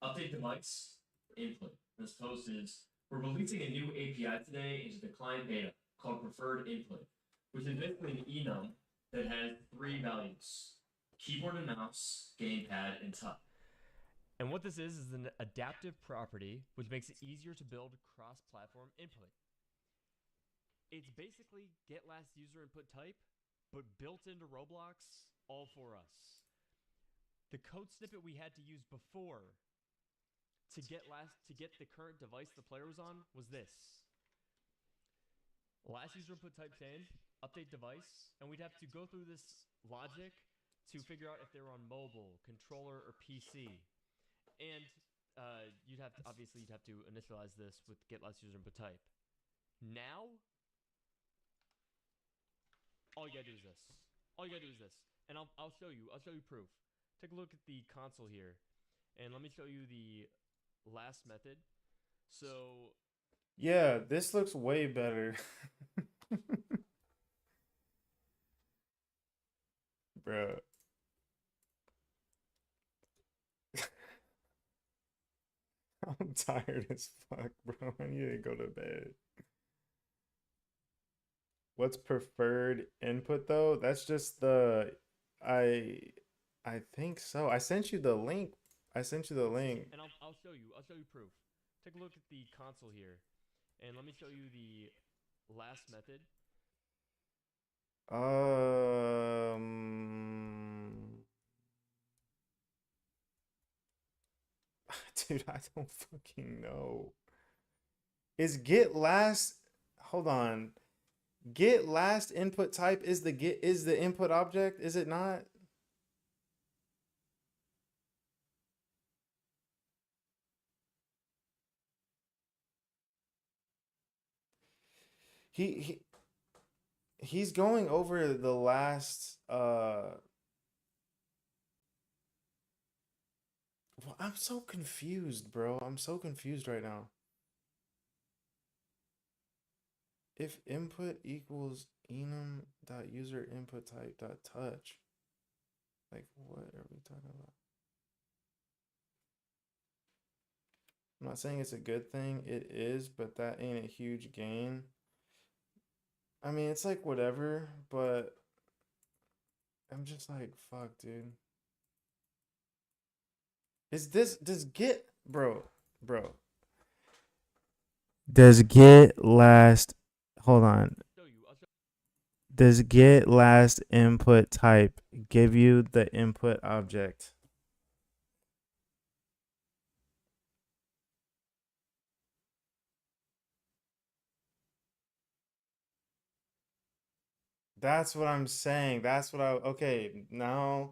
Update device input. This post is we're releasing a new API today into the client beta called preferred input, which is basically an enum that has three values: keyboard and mouse, gamepad, and touch. And what this is an adaptive property which makes it easier to build cross-platform input. It's basically get last user input type, but built into Roblox all for us. The code snippet we had to use before to get the current device the player was on was this. Last user input type same, update device, and we'd have to go through this logic to figure out if they were on mobile, controller, or PC. And you'd have to initialize this with get last user input type. Now, all you gotta do is this. And I'll show you. I'll show you proof. Take a look at the console here, and let me show you the last method. So yeah, this looks way better. Bro. I'm tired as fuck, bro. I need to go to bed. What's preferred input though? That's just I I think so. I sent you the link. I sent you the link. And I'll show you. I'll show you proof. Take a look at the console here, and let me show you the last method. Um, dude, I don't fucking know. Is get last? Hold on. Get last input type is the input object? Is it not? He He's going over the last well, I'm so confused, bro. I'm so confused right now. If input equals enum dot user input type dot touch, like what are we talking about? I'm not saying it's a good thing. It is, but that ain't a huge gain. I mean, it's like whatever, but I'm just like, fuck, dude. Is this does get bro? Does get last hold on. Show you. I'll show Does get last input type give you the input object? That's what I'm saying. That's what I okay, now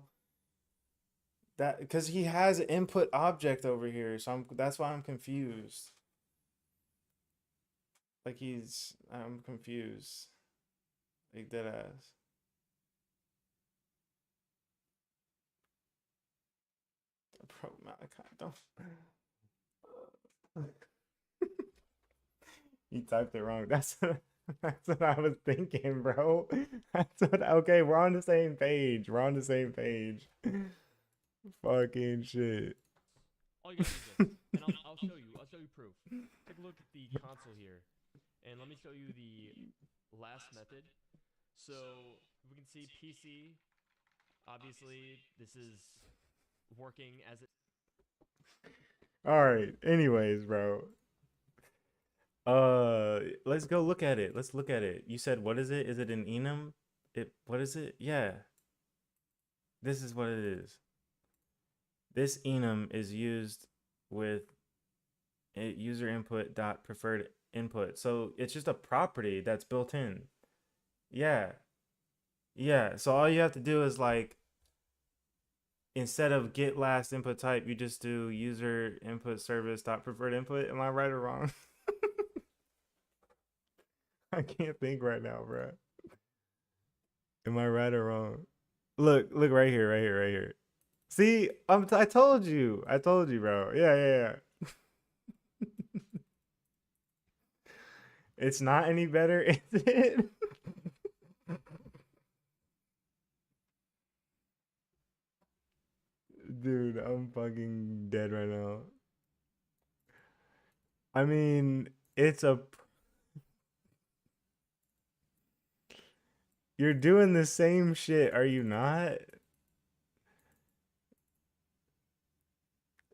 that because he has an input object over here, so that's why I'm confused. Like I'm confused. Like dead ass. Bro, Malachi, don't. You typed it wrong. That's what I was thinking, bro. That's what. Okay, we're on the same page. We're on the same page. Fucking shit. all you gotta do is this, and I'll show you. I'll show you proof. Take a look at the console here, and let me show you the last method. So we can see PC. Obviously, this is working as it. All right. Anyways, bro. Let's go look at it. Let's look at it. You said what is it? Is it an enum? What is it? Yeah. This is what it is. This enum is used with a user input dot preferred input. So it's just a property that's built in. Yeah. Yeah. So all you have to do is like instead of get last input type, you just do user input service dot preferred input. Am I right or wrong? I can't think right now, bro. Am I right or wrong? Look right here, right here, right here. See, I told you, bro. Yeah, yeah, yeah. It's not any better, is it? Dude, I'm fucking dead right now. I mean, it's a. You're doing the same shit, are you not?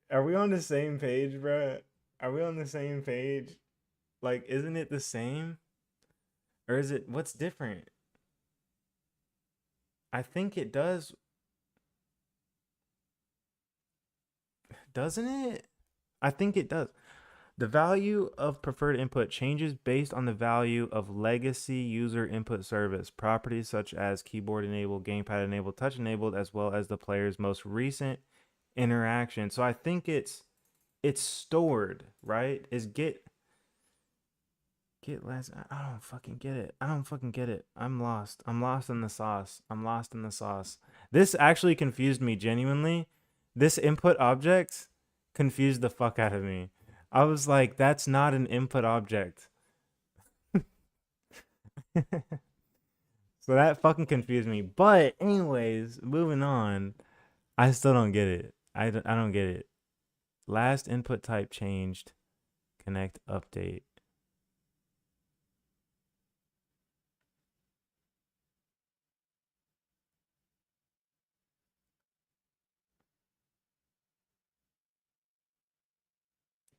Are we on the same page, bro? Are we on the same page? Like, isn't it the same? Or is it, what's different? I think it does, doesn't it? I think it does. The value of preferred input changes based on the value of legacy user input service. Properties such as keyboard enabled, gamepad enabled, touch enabled, as well as the player's most recent interaction. So I think it's stored, right? Is get less. I don't fucking get it. I don't fucking get it. I'm lost. I'm lost in the sauce. I'm lost in the sauce. This actually confused me genuinely. This input object confused the fuck out of me. I was like, that's not an input object. So that fucking confused me. But anyways, moving on. I still don't get it. I don't get it. Last input type changed. Connect update.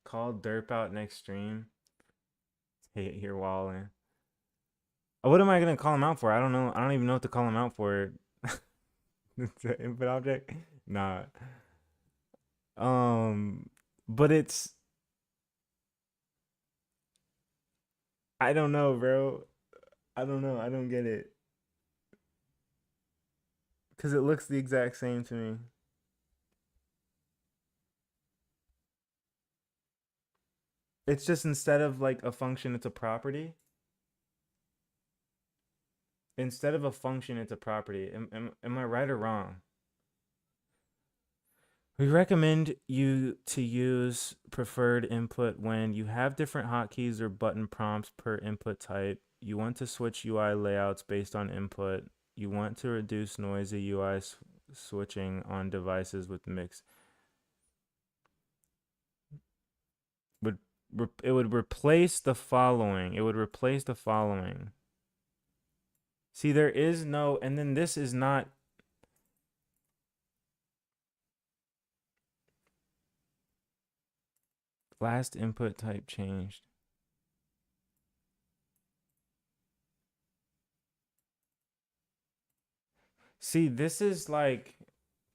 Call derp out next stream. Hey, here walling. What am I gonna call him out for? I don't know. I don't even know what to call him out for. It's an input object. Nah. Um, but it's I don't know, bro. I don't know. I don't get it because it looks the exact same to me. It's just instead of like a function, it's a property. Instead of a function, it's a property. Am I right or wrong? We recommend you to use preferred input when you have different hotkeys or button prompts per input type. You want to switch UI layouts based on input. You want to reduce noisy UI switching on devices with mixed. Would it would replace the following. It would replace the following. See, there is no, and then this is not. Last input type changed. See, this is like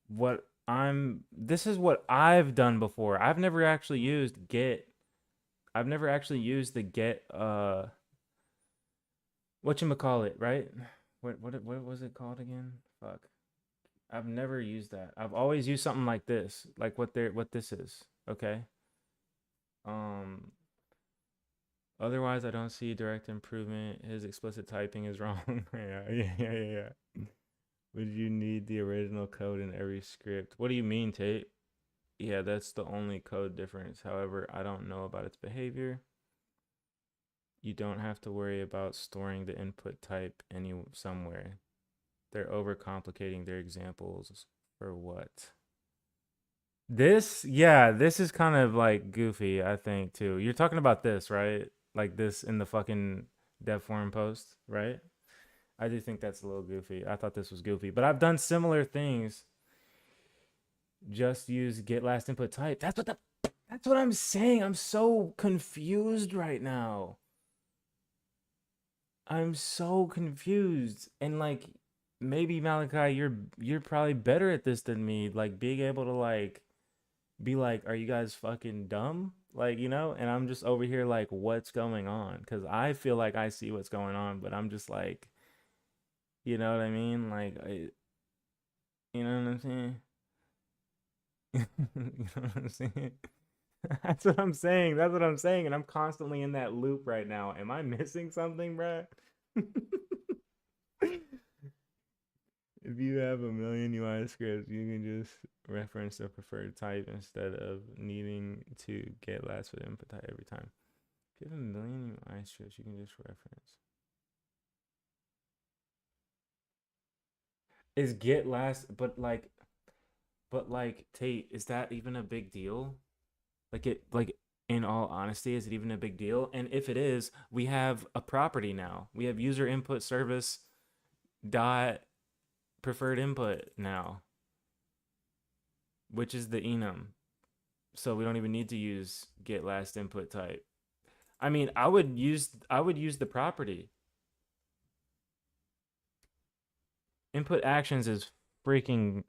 this is what I've done before. I've never actually used get. I've never actually used the get whatchamacallit, right? What was it called again? Fuck. I've never used that. I've always used something like this, like what this is. Okay. Um Otherwise I don't see direct improvement. His explicit typing is wrong. Yeah. Would you need the original code in every script? What do you mean, Tate? Yeah, that's the only code difference. However, I don't know about its behavior. You don't have to worry about storing the input type somewhere. They're overcomplicating their examples for what? This is kind of like goofy, I think, too. You're talking about this, right? Like this in the fucking dev forum post, right? I do think that's a little goofy. I thought this was goofy, but I've done similar things. Just use get last input type. That's what I'm saying. I'm so confused right now. I'm so confused. And like maybe Malachi, you're probably better at this than me. Like being able to like be like, are you guys fucking dumb? Like, and I'm just over here like, what's going on? Because I feel like I see what's going on, but I'm just like, you know what I mean? Like, you know what I'm saying? You know what I'm saying? That's what I'm saying. That's what I'm saying. And I'm constantly in that loop right now. Am I missing something, bruh? If you have a million UI scripts, you can just reference the preferred type instead of needing to get last with input type every time. If you have a million UI scripts, you can just reference. Is get last, but like Tate, is that even a big deal? Like in all honesty, is it even a big deal? And if it is, we have a property now. We have user input service dot preferred input now, which is the enum. So we don't even need to use get last input type. I mean, I would use the property. Input actions is freaking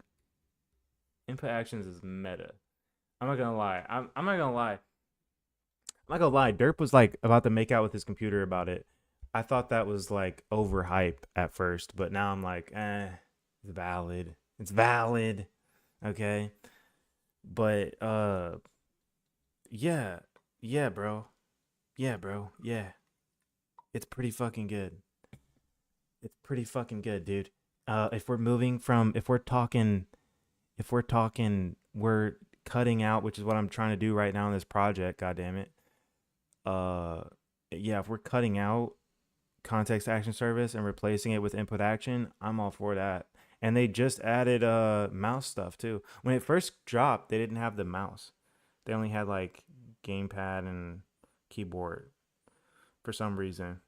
input actions is meta. I'm not gonna lie. I'm not gonna lie. I'm not gonna lie. Derp was like about to make out with his computer about it. I thought that was like overhype at first, but now I'm like, it's valid. It's valid. Okay. But yeah. Yeah, bro. Yeah, bro. Yeah. It's pretty fucking good. It's pretty fucking good, dude. If we're moving from if we're talking we're cutting out, which is what I'm trying to do right now in this project, god damn it. Uh yeah, if we're cutting out context action service and replacing it with input action, I'm all for that. And they just added mouse stuff too. When it first dropped, they didn't have the mouse. They only had like gamepad and keyboard for some reason.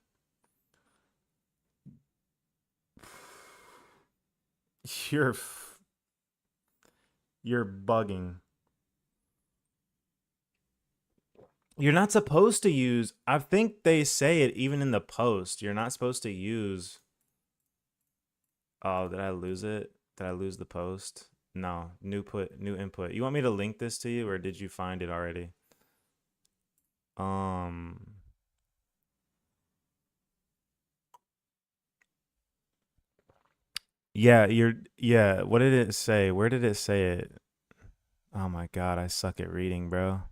You're you're bugging. You're not supposed to use. I think they say it even in the post. You're not supposed to use. Oh, did I lose it? Did I lose the post? No, new input. You want me to link this to you, or did you find it already? Um, yeah. What did it say? Where did it say it? Oh my God, I suck at reading, bro.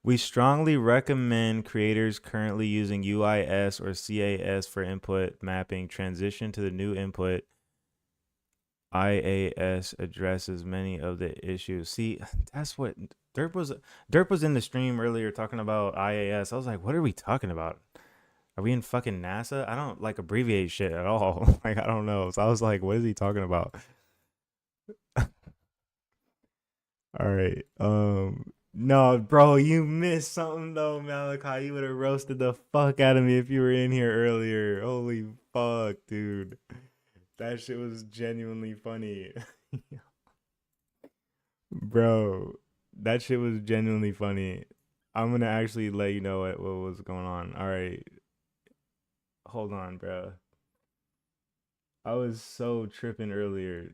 We strongly recommend creators currently using UIS or CAS for input mapping transition to the new input. IAS addresses many of the issues. See, that's what Derp was in the stream earlier talking about IAS. I was like, what are we talking about? Are we in fucking NASA? I don't like abbreviate shit at all. Like I don't know. So I was like, what is he talking about? All right. No, bro, you missed something though, Malachi. You would have roasted the fuck out of me if you were in here earlier. Holy fuck, dude. That shit was genuinely funny. Bro, that shit was genuinely funny. I'm gonna actually let you know what was going on. All right. Hold on, bro. I was so tripping earlier.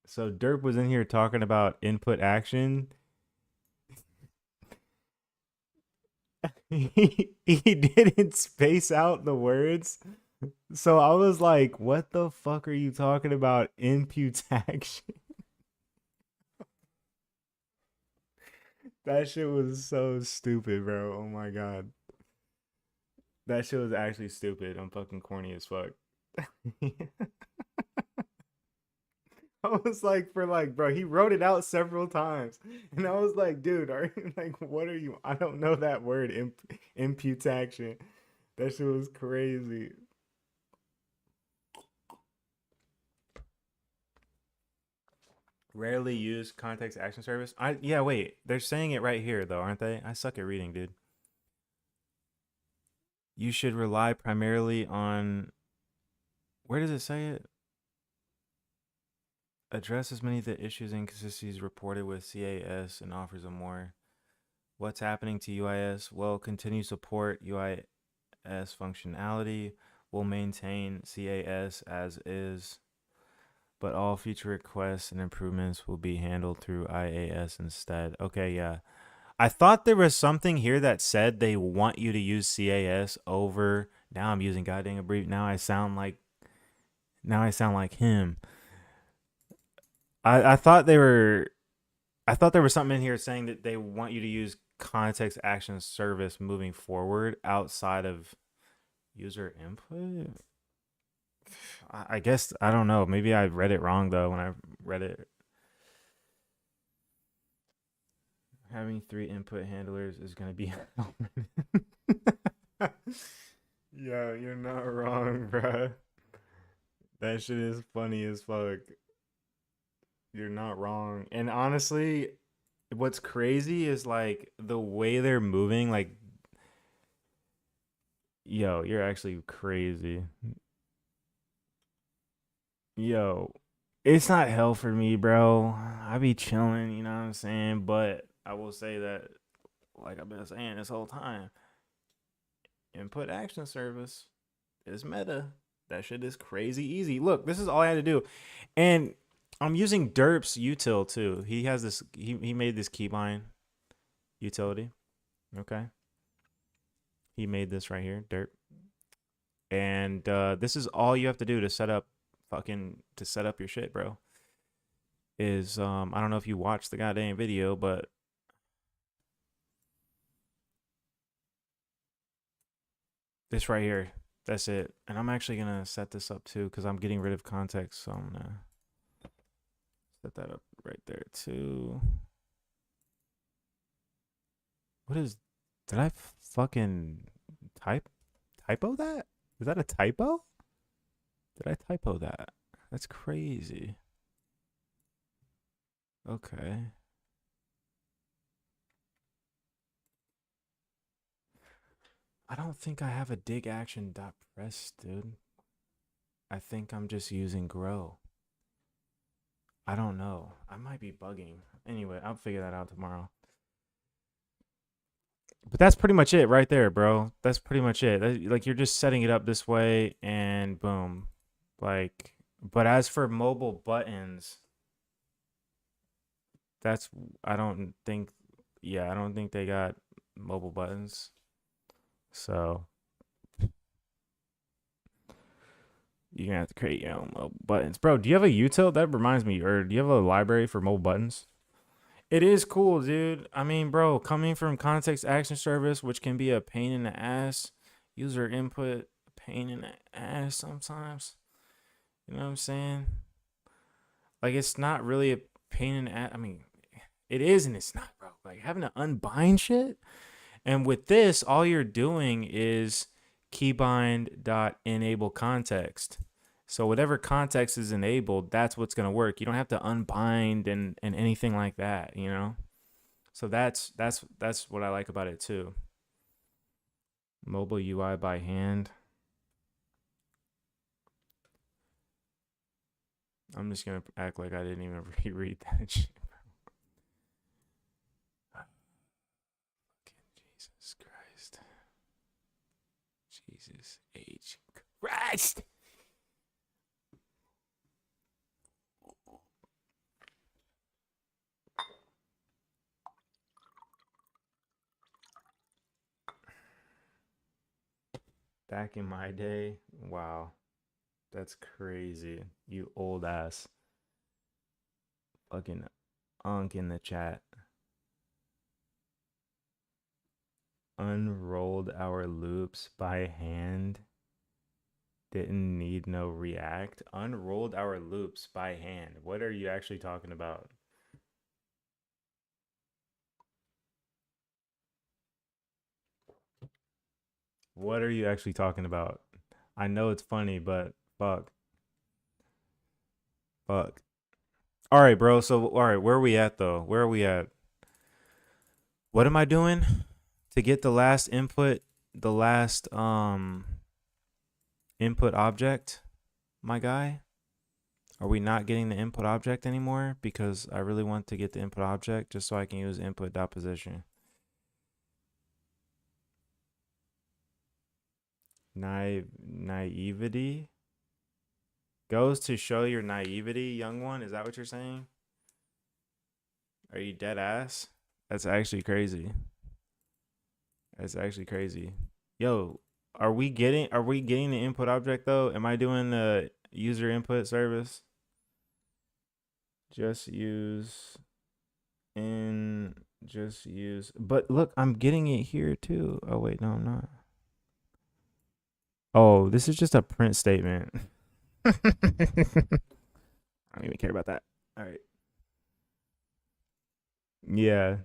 So Derp was in here talking about input action. He didn't space out the words. So I was like, what the fuck are you talking about? Input action. That shit was so stupid, bro. Oh my god. That shit was actually stupid. I'm fucking corny as fuck. I was like, for like, bro, he wrote it out several times, and I was like, dude, are you like, what are you? I don't know that word, imputation. That shit was crazy. Rarely used context action service. Yeah, wait, they're saying it right here though, aren't they? I suck at reading, dude. You should rely primarily on. Where does it say it? Address as many of the issues and inconsistencies reported with CAS and offers a more. What's happening to UIS? Well, continue support UIS functionality. We'll maintain CAS as is, but all future requests and improvements will be handled through IAS instead. Okay, yeah. I thought there was something here that said they want you to use CAS over. Now I'm using goddamn abbreviation. Now I sound like him. I thought they were I thought there was something in here saying that they want you to use context action service moving forward outside of user input. I guess I don't know. Maybe I read it wrong though when I read it. Having 3 input handlers is gonna be. Yeah, you're not wrong, bruh. That shit is funny as fuck. You're not wrong. And honestly, what's crazy is like the way they're moving. Like, yo, you're actually crazy. Yo, it's not hell for me, bro. I be chilling, you know what I'm saying? But I will say that, like I've been saying this whole time, input action service is meta. That shit is crazy easy. Look, this is all I had to do. And I'm using Derp's util too. He has this, he made this keybind utility. Okay. He made this right here, Derp. And this is all you have to do to set up your shit, bro. Is I don't know if you watched the goddamn video, but this right here, that's it. And I'm actually gonna set this up too because I'm getting rid of context, so I'm gonna set that up right there too. What is? Did I fucking typo that? Is that a typo? Did I typo that? That's crazy. Okay. I don't think I have a dig action dot press, dude. I think I'm just using grow. I don't know. I might be bugging. Anyway, I'll figure that out tomorrow. But that's pretty much it right there, bro. That's pretty much it. Like you're just setting it up this way and boom. Like, but as for mobile buttons, that's I don't think yeah, I don't think they got mobile buttons. So you're gonna have to create your own mobile buttons. Bro, do you have a util? That reminds me, or do you have a library for mobile buttons? It is cool, dude. I mean, bro, coming from context action service, which can be a pain in the ass, user input, pain in the ass sometimes. You know what I'm saying? Like, it's not really a pain in the ass. I mean, it is and it's not, bro. Like, having to unbind shit. And with this, all you're doing is keybind dot enable context. So whatever context is enabled, that's what's gonna work. You don't have to unbind and anything like that, you know? So that's what I like about it too. Mobile UI by hand. I'm just gonna act like I didn't even reread that shit. Jesus Christ. Jesus H. Christ. Back in my day, wow. That's crazy. You old ass. Fucking unk in the chat. Unrolled our loops by hand. Didn't need no React. Unrolled our loops by hand. What are you actually talking about? What are you actually talking about? I know it's funny, but fuck. Fuck. All right, bro. So, all right, where are we at though? Where are we at? What am I doing to get the last input, the last input object, my guy? Are we not getting the input object anymore? Because I really want to get the input object just so I can use input.position. Naivety goes to show your naivety, young one. Is that what you're saying? Are you dead ass? That's actually crazy. That's actually crazy. Yo, are we getting the input object though? Am I doing the user input service? Just use but look, I'm getting it here too. Oh wait, no, I'm not. Oh, this is just a print statement. I don't even care about that. All right. Yeah.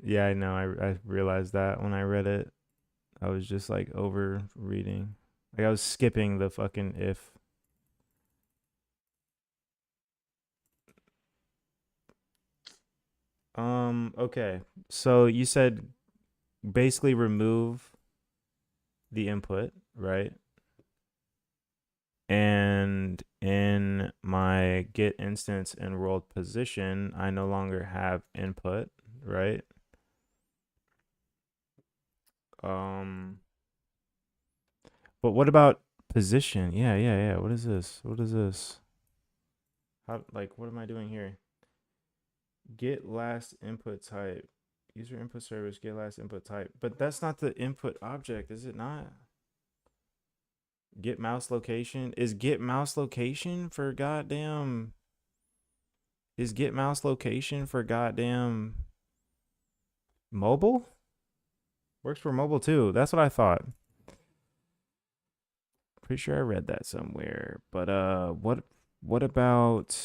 Yeah, I know. I realized that when I read it. I was just like over reading. Like I was skipping the fucking if. Okay. So you said basically remove the input, right? And in my get instance enrolled position, I no longer have input, right? Um, but what about position? Yeah. What is this? What is this? How, like, what am I doing here? Get last input type. User input service, get last input type. But that's not the input object, is it not? Get mouse location. Is get mouse location for goddamn. Is get mouse location for goddamn mobile? Works for mobile too. That's what I thought. Pretty sure I read that somewhere. But what about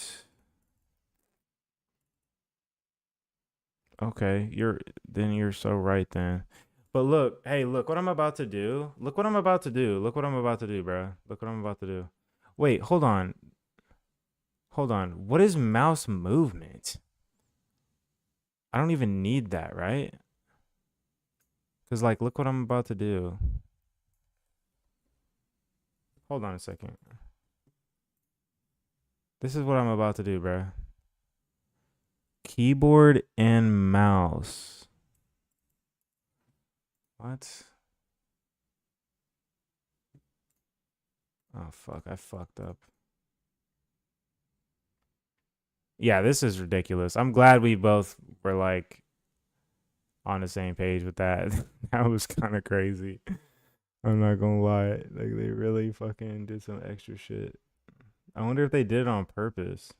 okay, you're so right then. But look, hey, look what I'm about to do. Look what I'm about to do. Look what I'm about to do, bro. Look what I'm about to do. Wait, hold on. Hold on. What is mouse movement? I don't even need that, right? Cuz like look what I'm about to do. Hold on a second. This is what I'm about to do, bro. Keyboard and mouse. What? Oh fuck, I fucked up. Yeah, this is ridiculous. I'm glad we both were like on the same page with that. That was kind of crazy. I'm not gonna lie. Like they really fucking did some extra shit. I wonder if they did it on purpose.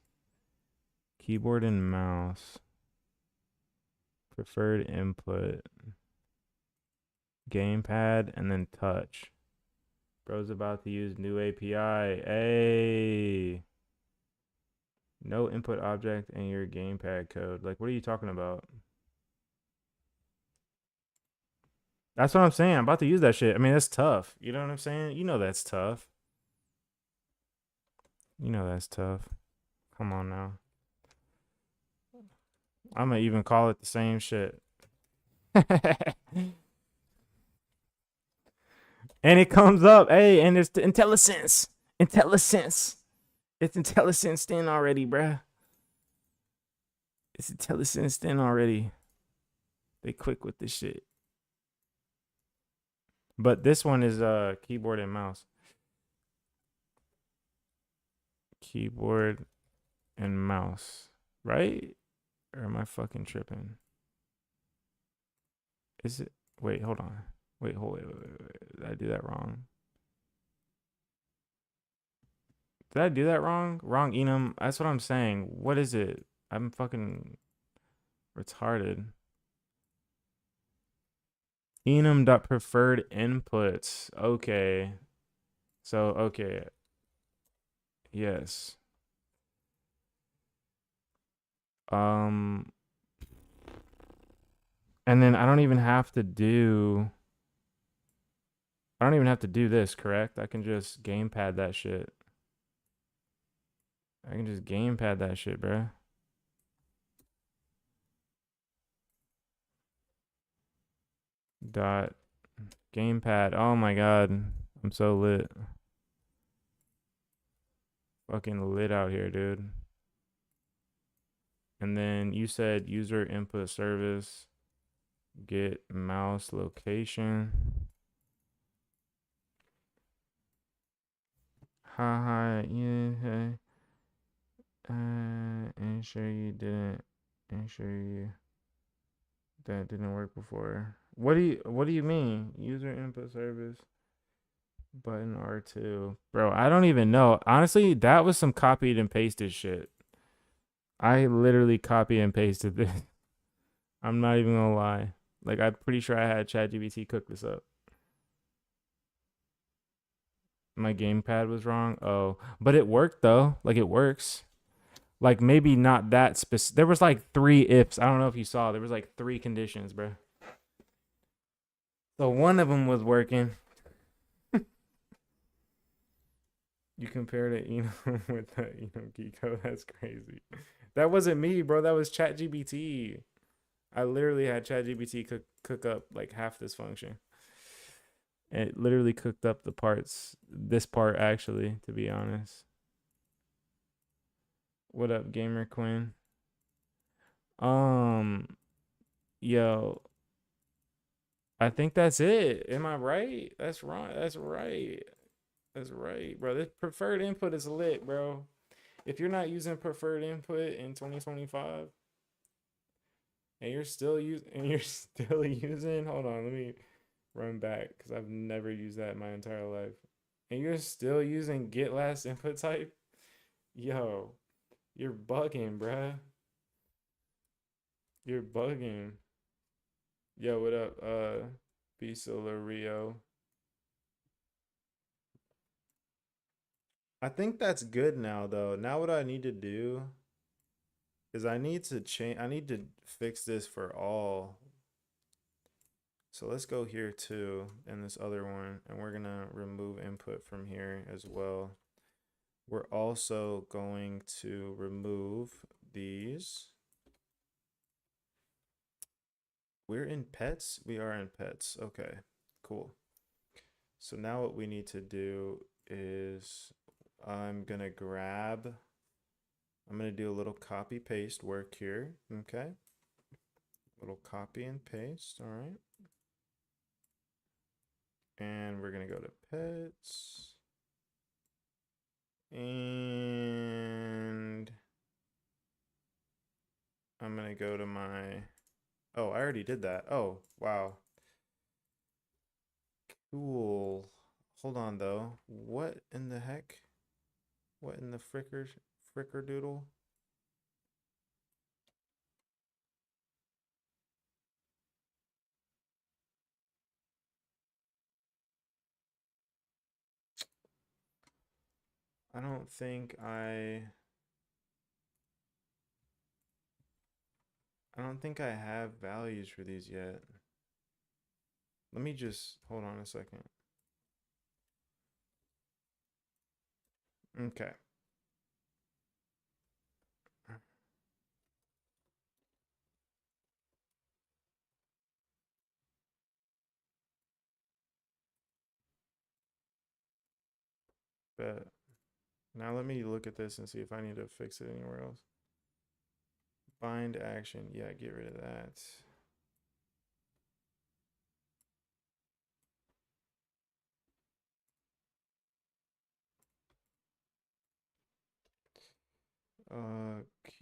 Keyboard and mouse. Preferred input. Gamepad and then touch. Bro's about to use new API. Hey. No input object in your gamepad code. Like, what are you talking about? That's what I'm saying. I'm about to use that shit. I mean, that's tough. You know what I'm saying? You know that's tough. You know that's tough. Come on now. I'm gonna even call it the same shit. And it comes up. Hey, and it's the IntelliSense. IntelliSense. It's IntelliSense in already, bruh. It's IntelliSense in already. They quick with this shit. But this one is keyboard and mouse. Keyboard and mouse, right? Or am I fucking tripping? Is it? Wait, hold on. Wait. Did I do that wrong? Did I do that wrong? Wrong, Enum. That's what I'm saying. What is it? I'm fucking retarded. Enum.preferred inputs. Okay. So, okay. Yes. And then I don't even have to do this, correct? I can just gamepad that shit. I can just gamepad that shit, bruh. Dot gamepad. Oh my god. I'm so lit. Fucking lit out here, dude. And then you said user input service. Get mouse location. Haha, yeah. Ensure you didn't. Ensure you that didn't work before. What do you mean? User input service. Button R2. Bro, I don't even know. Honestly, that was some copied and pasted shit. I literally copy and pasted this. I'm not even gonna lie. Like, I'm pretty sure I had ChatGPT cook this up. My gamepad was wrong. Oh, but it worked though. Like, it works. Like, maybe not that specific. There was like 3 ifs. I don't know if you saw. There was like 3 conditions, bro. So one of them was working. You compared it, with the, Geeko. That's crazy. That wasn't me, bro. That was ChatGPT. I literally had ChatGPT cook up like half this function. It literally cooked up the parts. This part, actually, to be honest. What up, Gamer Quinn? Yo, I think that's it. Am I right? That's right. That's right. That's right, bro. This preferred input is lit, bro. If you're not using preferred input in 2025 and you're still using, hold on, let me run back because I've never used that in my entire life. And you're still using get last input type, yo, you're bugging, bruh. You're bugging. Yo, what up, B Solar Rio? I think that's good now, though. Now what I need to do is I need to fix this for all. So let's go here too, and this other one, and we're gonna remove input from here as well. We're also going to remove these. We're in pets? We are in pets. Okay, cool. So now what we need to do is I'm gonna do a little copy paste work here. Okay. Little copy and paste. All right. And we're gonna go to pets. And I'm gonna go to my, oh, I already did that. Oh, wow. Cool. Hold on though. What in the heck? What in the fricker doodle? I don't think I don't think I have values for these yet. Let me just hold on a second. Okay. Bet. Now let me look at this and see if I need to fix it anywhere else. Bind action. Yeah, get rid of that.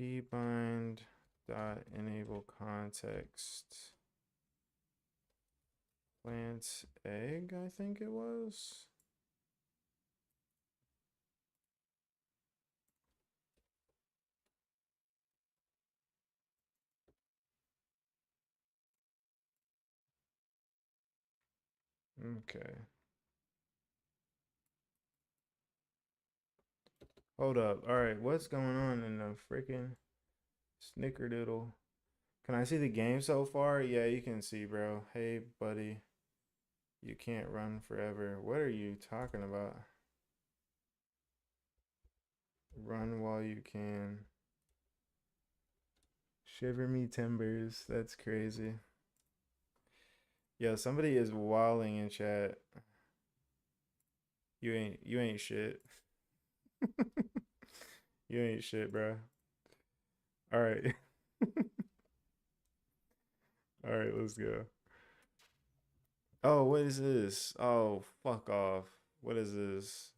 Keybind dot enable context. Plant egg, I think it was. Okay. Hold up. All right, what's going on in the freaking snickerdoodle? Can I see the game so far? Yeah, you can see, bro. Hey, buddy. You can't run forever. What are you talking about? Run while you can. Shiver me timbers. That's crazy. Yo, somebody is walling in chat. You ain't shit. You ain't shit, bro. All right. All right, let's go. Oh, what is this? Oh, fuck off. What is this?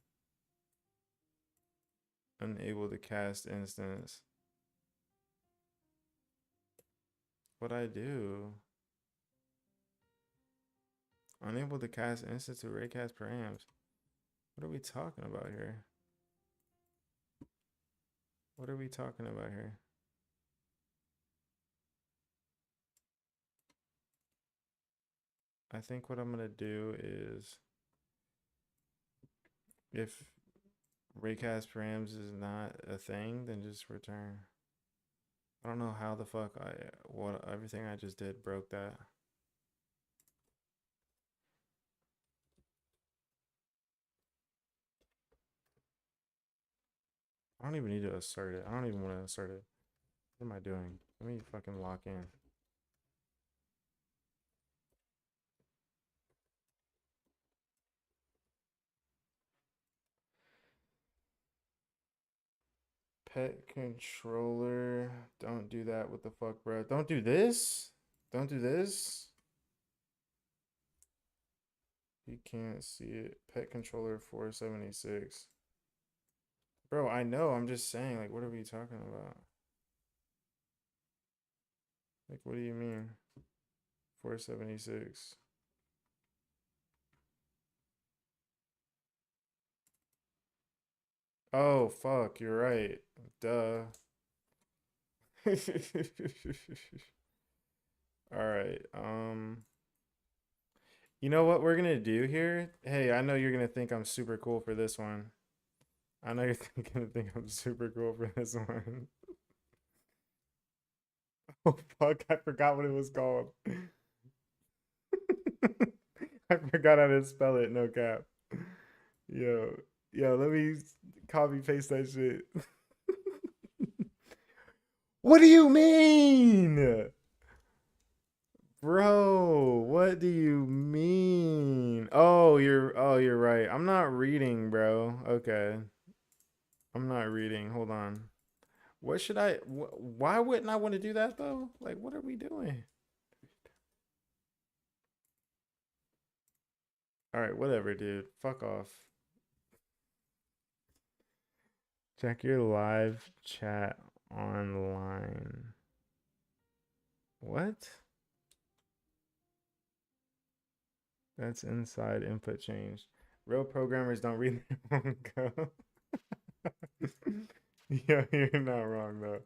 Unable to cast instance. What I do? Unable to cast instance to raycast params. What are we talking about here? What are we talking about here? I think what I'm gonna do is if raycast params is not a thing, then just return. I don't know how the fuck what everything I just did broke that. I don't even need to assert it. I don't even want to assert it. What am I doing? Let me fucking lock in. Pet controller. Don't do that. What the fuck, bro? Don't do this. Don't do this. You can't see it. Pet controller 476. Bro, I know. I'm just saying. Like, what are we talking about? Like, what do you mean? 476. Oh, fuck. You're right. Duh. All right. You know what we're gonna do here? Hey, I know you're gonna think I'm super cool for this one. I know you're gonna think I'm super cool for this one. Oh fuck, I forgot what it was called. I forgot how to spell it, no cap. Yo, yo, let me copy paste that shit. What do you mean? Bro, what do you mean? Oh, you're right. I'm not reading, bro. Okay. I'm not reading. Hold on. What should I why wouldn't I want to do that though? Like what are we doing? All right, whatever, dude. Fuck off. Check your live chat online. What? That's inside input change. Real programmers don't read their own code. Yeah, you're not wrong though.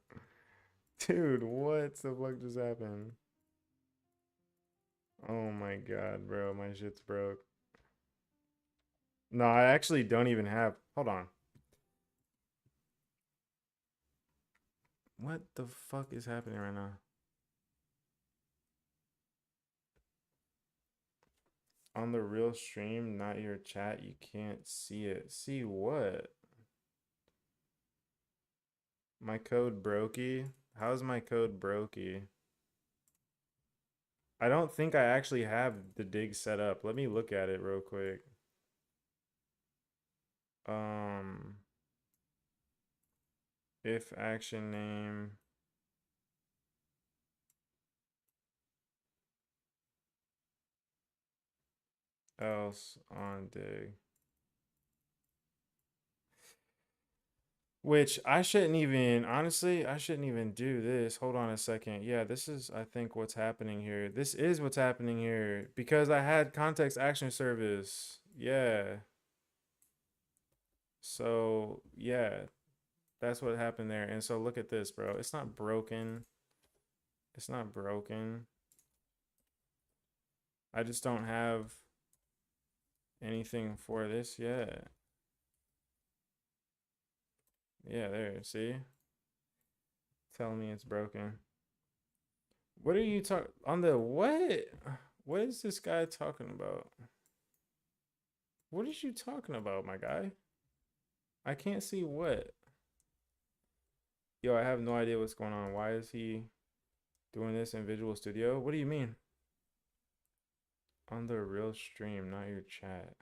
Dude, what the fuck just happened? Oh my god, bro, my shit's broke. No, I actually don't even have. Hold on. What the fuck is happening right now? On the real stream, not your chat, you can't see it. See what? My code brokey? How's my code brokey? I don't think I actually have the dig set up. Let me look at it real quick. Um, if action name else on dig. Which I shouldn't even, honestly, I shouldn't even do this. Hold on a second. Yeah, this is, I think, what's happening here. This is what's happening here because I had context action service. Yeah. So, yeah, that's what happened there. And so look at this, bro. It's not broken. It's not broken. I just don't have anything for this yet. Yeah, there. See? Telling me it's broken. What are you talking on the what? What is this guy talking about? What is you talking about, my guy? I can't see what. Yo, I have no idea what's going on. Why is he doing this in Visual Studio? What do you mean? On the real stream, not your chat.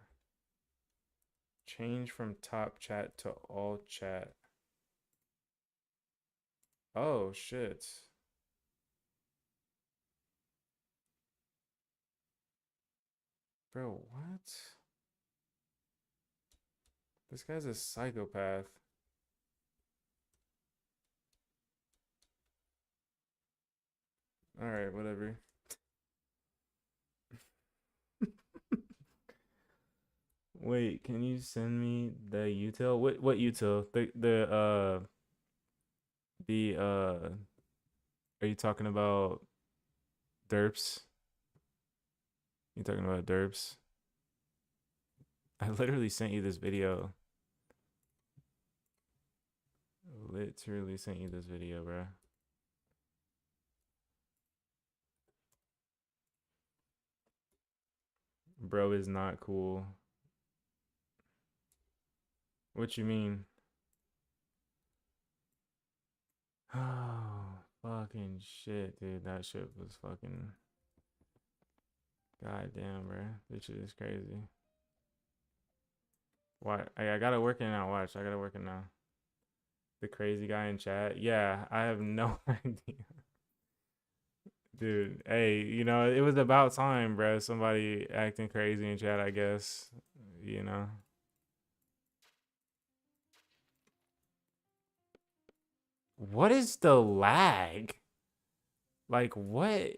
Change from top chat to all chat. Oh, shit. Bro, what? This guy's a psychopath. All right, whatever. Wait, can you send me the util? What util? The are you talking about derps? You talking about derps? I literally sent you this video. Literally sent you this video, bro. Bro is not cool. What you mean? Oh, fucking shit, dude. That shit was fucking. Goddamn, bro. This shit is crazy. Why? I gotta work it now. Watch. I gotta work it now. The crazy guy in chat. Yeah, I have no idea. Dude, hey, it was about time, bro. Somebody acting crazy in chat, I guess. You know. What is the lag? Like what?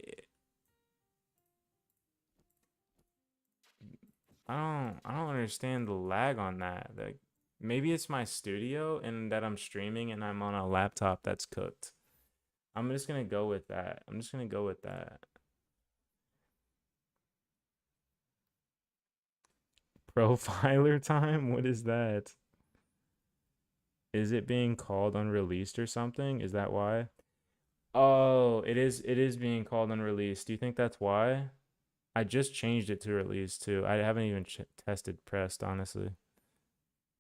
I don't understand the lag on that. Like maybe it's my studio and that I'm streaming and I'm on a laptop that's cooked. I'm just gonna go with that. I'm just gonna go with that. Profiler time? What is that? Is it being called unreleased or something? Is that why? Oh, it is being called unreleased. Do you think that's why? I just changed it to release too. I haven't even tested pressed, honestly.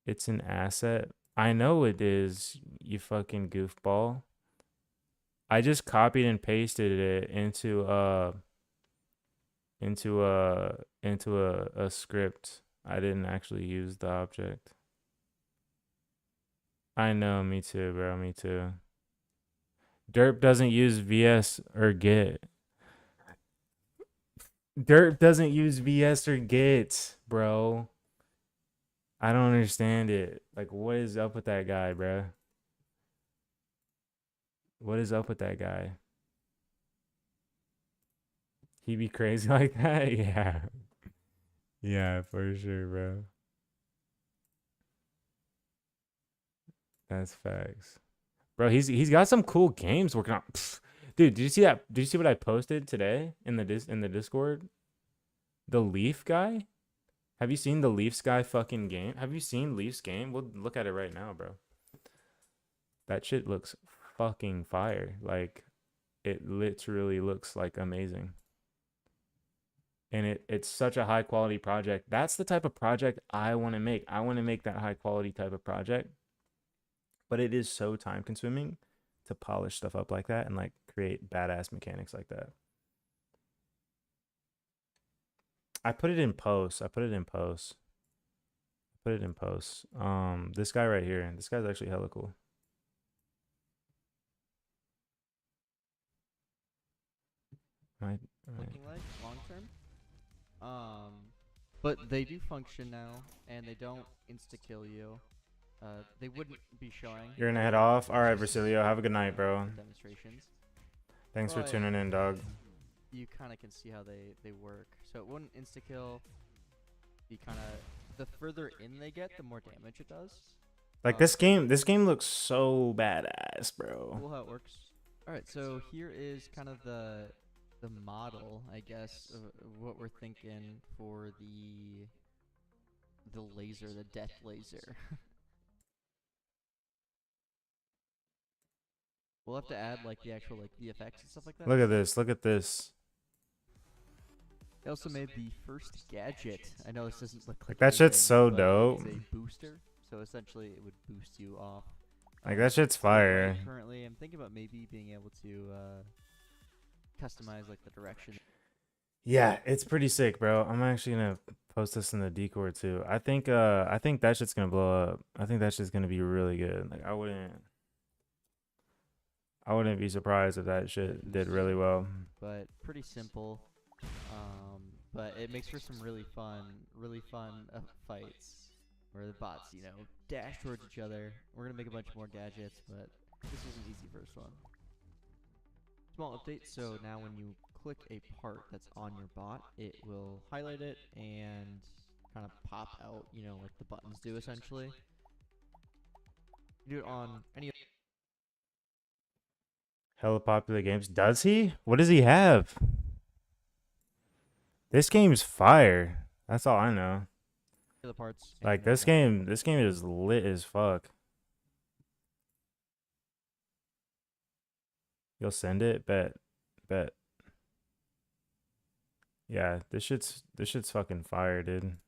It's an asset. I know it is, you fucking goofball. I just copied and pasted it into a script. I didn't actually use the object. I know, me too, bro. Me too. Derp doesn't use VS or Git. Derp doesn't use VS or Git, bro. I don't understand it. Like, what is up with that guy, bro? What is up with that guy? He be crazy like that? Yeah. Yeah, for sure, bro. That's facts. Bro, he's got some cool games working on. Pfft. Dude, did you see that? Did you see what I posted today in the Discord? The Leaf guy? Have you seen the Leafs guy fucking game? Have you seen Leafs game? We'll look at it right now, bro. That shit looks fucking fire. Like it literally looks like amazing. And it's such a high quality project. That's the type of project I want to make. I want to make that high quality type of project. But it is so time consuming to polish stuff up like that and like create badass mechanics like that. I put it in post. I put it in post. Put it in post. This guy right here. This guy's actually hella cool. Right. Looking like long term. But they do function now, and they don't insta kill you. They wouldn't be showing. You're gonna head off. All right, Just, Versilio. Have a good night, bro. for demonstrations. Thanks for But tuning in, dog. you kind of can see how they work. So it wouldn't insta kill. You kind of the further in they get, the more damage it does. Like this game looks so badass, bro. Cool how it works. All right, so here is kind of the model, I guess, of what we're thinking for the laser, the death laser. We'll have to add like the actual like VFX and stuff like that. Look at this. Look at this. They also made the first gadget. I know this doesn't look like that shit's anything, so but dope. It's a booster, so essentially it would boost you off. Like that shit's fire. Currently, I'm thinking about maybe being able to customize like the direction. Yeah, it's pretty sick, bro. I'm actually gonna post this in the Discord too. I think that shit's gonna blow up. I think that shit's gonna be really good. Like I wouldn't be surprised if that shit did really well. But pretty simple. But it makes for some really fun fights where the bots, you know, dash towards each other. We're gonna make a bunch more gadgets, but this is an easy first one. Small update. So now when you click a part that's on your bot, it will highlight it and kind of pop out, you know, like the buttons do essentially. You do it on any. Hella popular games. Does he? What does he have? This game's fire. That's all I know. The parts. Like this game is lit as fuck. You'll send it? Bet. Yeah, this shit's fucking fire, dude.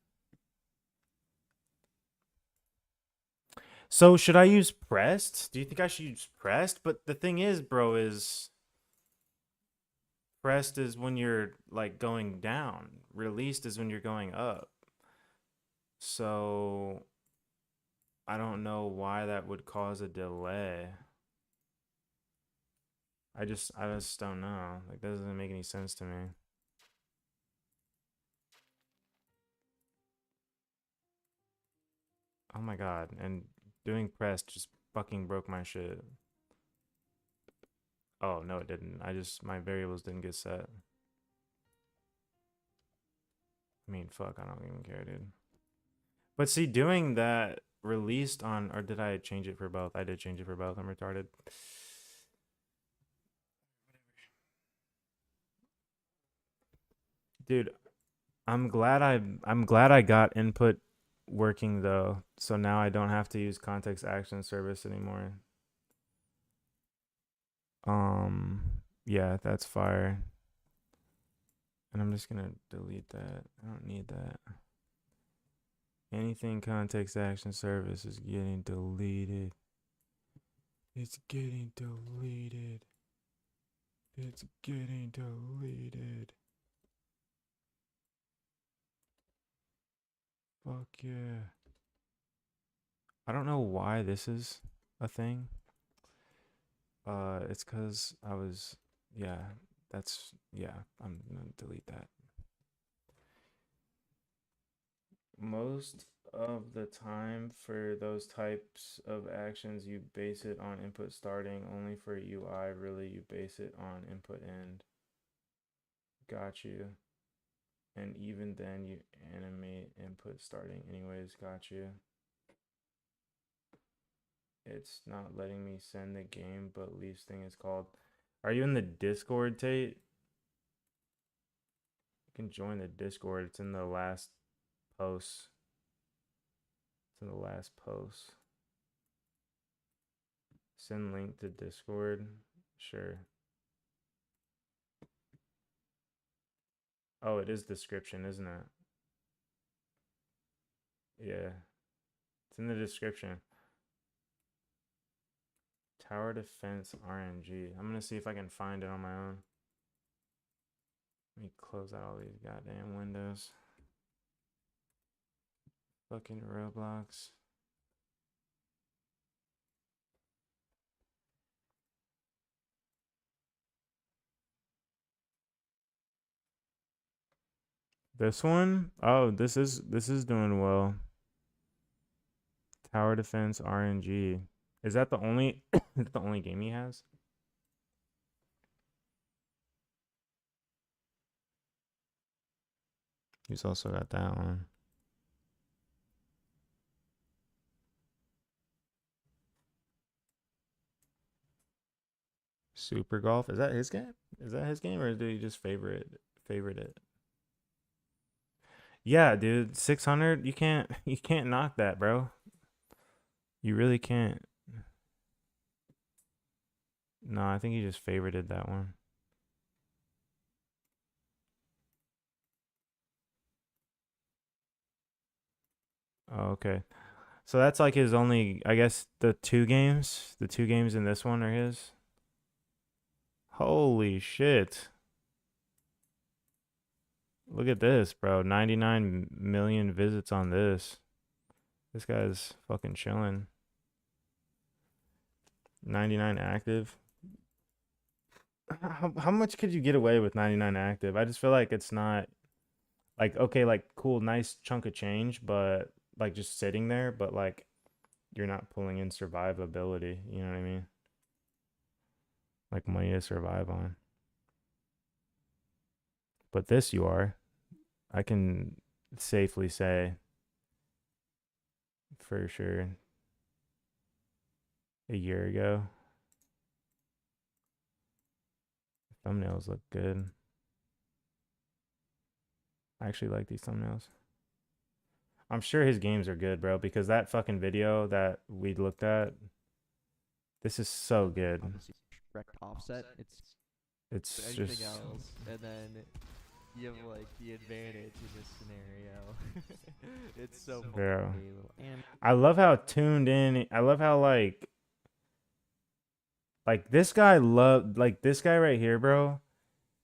So should I use pressed? Do you think I should use pressed? But the thing is, bro, is pressed is when you're like going down. Released is when you're going up. So I don't know why that would cause a delay. I just don't know. Like that doesn't make any sense to me. Oh my god, and doing press just fucking broke my shit. Oh no, it didn't. My variables didn't get set. I mean, fuck, I don't even care, dude. But see, doing that released on, or did I change it for both? I did change it for both. I'm retarded. Dude, I'm glad I got input working though, so now I don't have to use context action service anymore. Yeah, that's fire. And I'm just gonna delete that. I don't need that. Anything context action service is getting deleted. It's getting deleted. It's getting deleted. Fuck yeah. I don't know why this is a thing. It's cause I was, yeah, I'm gonna delete that. Most of the time for those types of actions, you base it on input starting. Only for UI, really, you base it on input end. Got you. And even then, you animate input starting anyways. Got you. It's not letting me send the game, but Leaf's thing is called. Are you in the Discord, Tate? You can join the Discord. It's in the last post. It's in the last post. Send link to Discord. Sure. Oh, it is description, isn't it? Yeah. It's in the description. Tower defense RNG. I'm gonna see if I can find it on my own. Let me close out all these goddamn windows. Fucking Roblox. This one? Oh, this is doing well. Tower defense RNG. Is that the only is that the only game he has? He's also got that one. Super Golf. Is that his game? Is that his game, or did he just favorite it? Yeah, dude. 600. You can't knock that, bro. You really can't. No, I think he just favorited that one. Oh, okay. So that's like his only, I guess the two games in this one are his. Holy shit. Look at this, bro. 99 million visits on this. This guy's fucking chilling. 99 active. How much could you get away with 99 active? I just feel like it's not like, okay, like cool, nice chunk of change, but like just sitting there, but like you're not pulling in survivability. You know what I mean? Like money to survive on. But this you are. I can safely say for sure a year ago. Thumbnails look good. I actually like these thumbnails. I'm sure his games are good, bro, because that fucking video that we looked at, this is so good. Obviously, direct offset. It's It's anything just else, and then you have like the advantage in this scenario. It's so bro. funny. And I love how tuned in. I love how like this guy like this guy right here, bro.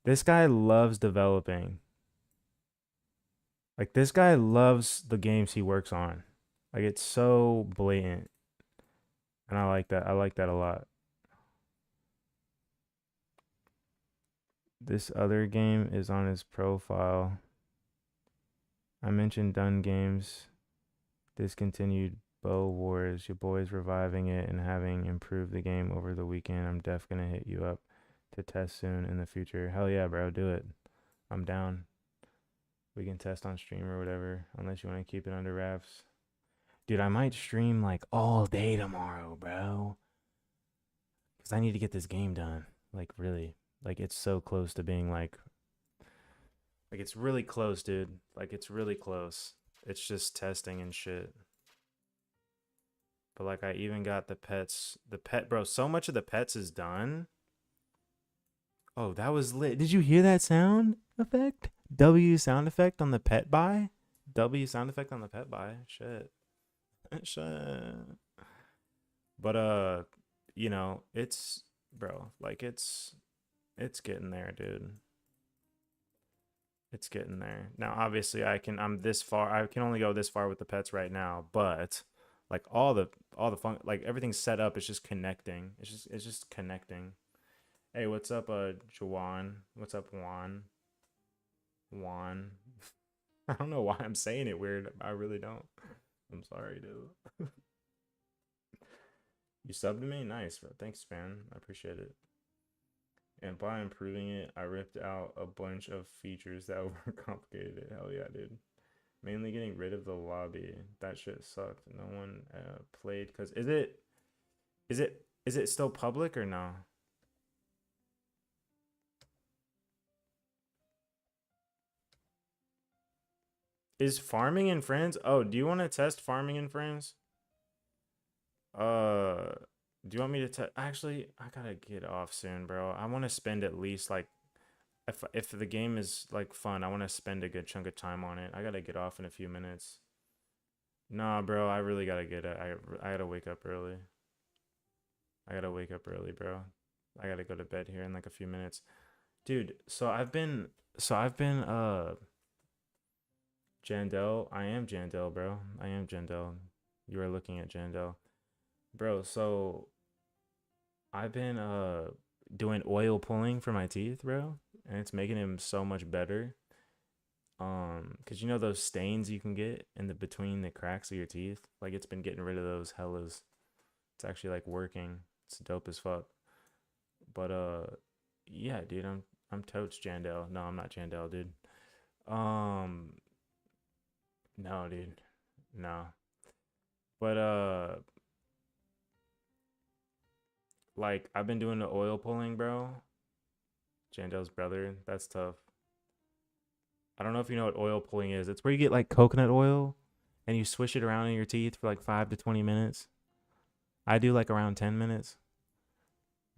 This guy loves developing. Like this guy loves the games he works on. Like it's so blatant. And I like that. I like that a lot. This other game is on his profile. I mentioned Done Games. Discontinued Bow Wars. Your boy's reviving it and having improved the game over the weekend. I'm def gonna hit you up to test soon in the future. Hell yeah, bro. Do it. I'm down. We can test on stream or whatever, unless you want to keep it under wraps. Dude, I might stream like all day tomorrow, bro. Because I need to get this game done. Like, really. Like, it's so close to being like, it's really close, dude. Like, it's really close. It's just testing and shit. But, like, I even got the pets. Bro, so much of the pets is done. Oh, that was lit. Did you hear that sound effect? W sound effect on the pet buy? W sound effect on the pet buy. Shit. Shit. But you know, it's bro, like it's getting there, dude. It's getting there. Now obviously I'm this far. I can only go this far with the pets right now, but like all the fun, like everything's set up, it's just connecting. It's just connecting. Hey, what's up, Juan? What's up, Juan? Juan. I don't know why I'm saying it weird. I really don't. I'm sorry, dude. You subbed to me? Nice, bro. Thanks, man. I appreciate it. And by improving it, I ripped out a bunch of features that overcomplicated it. Hell yeah, dude. Mainly getting rid of the lobby. That shit sucked. No one played. Cause is it still public or no? Is farming in friends? Oh, do you want to test farming in friends? Uh, Do you want me to actually, I gotta get off soon, bro. I want to spend at least like if the game is like fun, I want to spend a good chunk of time on it. I gotta get off in a few minutes. Nah, bro, I really gotta get it. I gotta wake up early. I gotta wake up early, bro. I gotta go to bed here in like a few minutes. Dude, so I've been Jandel. I am Jandel, bro. I am Jandel. You are looking at Jandel. Bro, so I've been doing oil pulling for my teeth, bro, and it's making them so much better. Cause you know those stains you can get in the between the cracks of your teeth? Like it's been getting rid of those hellas. It's actually like working. It's dope as fuck. But yeah, dude, I'm totes Jandel. No, I'm not Jandel, dude. Um, no, dude. No. But like I've been doing the oil pulling, bro. Jandel's brother. That's tough. I don't know if you know what oil pulling is. It's where you get like coconut oil and you swish it around in your teeth for like 5 to 20 minutes. I do like around 10 minutes.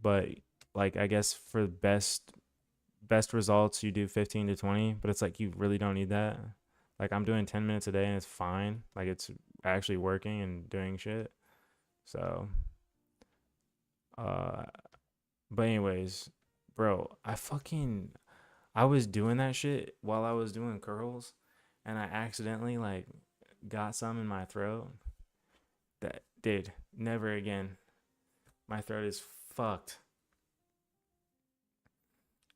But like I guess for best results you do 15 to 20, but it's like you really don't need that. Like I'm doing 10 minutes a day and it's fine. Like it's actually working and doing shit. So, uh but anyways, bro, I was doing that shit while I was doing curls and I accidentally like got some in my throat. That dude, never again. My throat is fucked.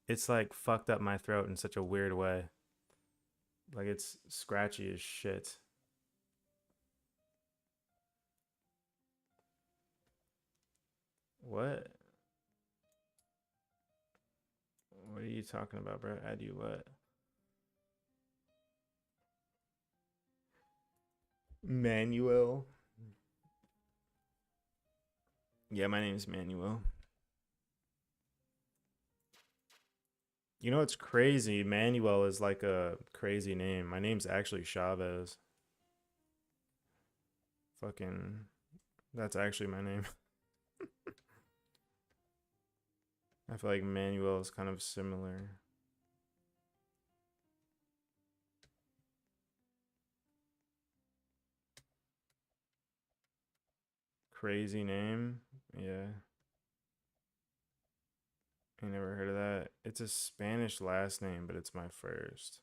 It's like fucked up my throat in such a weird way. Like it's scratchy as shit. What? What are you talking about, bro? Add you what? Manuel. Yeah, my name's Manuel. You know what's crazy? Manuel is like a crazy name. My name's actually Chavez. Fucking, that's actually my name. I feel like Manuel is kind of similar. Crazy name. Yeah, I never heard of that. It's a Spanish last name, but it's my first.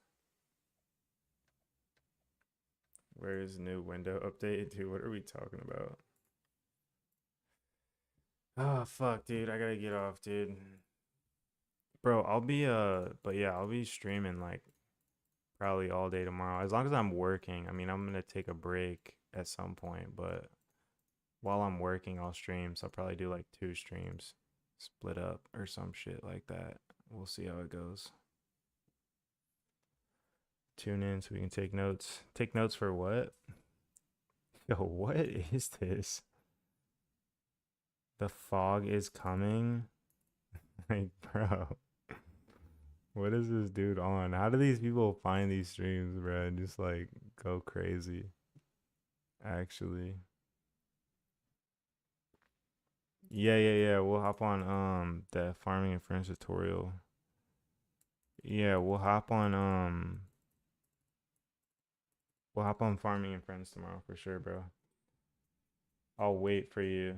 Where is new window update? Dude, what are we talking about? Oh, fuck, dude. I gotta get off, dude. Bro, but yeah, I'll be streaming like probably all day tomorrow. As long as I'm working. I mean, I'm gonna take a break at some point, but while I'm working, I'll stream. So I'll probably do like 2 streams split up or some shit like that. We'll see how it goes. Tune in so we can take notes. Take notes for what? Yo, what is this? The fog is coming? Like, bro, what is this dude on? How do these people find these streams, bro, and just like go crazy? Actually. Yeah. We'll hop on the farming and friends tutorial. Yeah, we'll hop on farming and friends tomorrow for sure, bro. I'll wait for you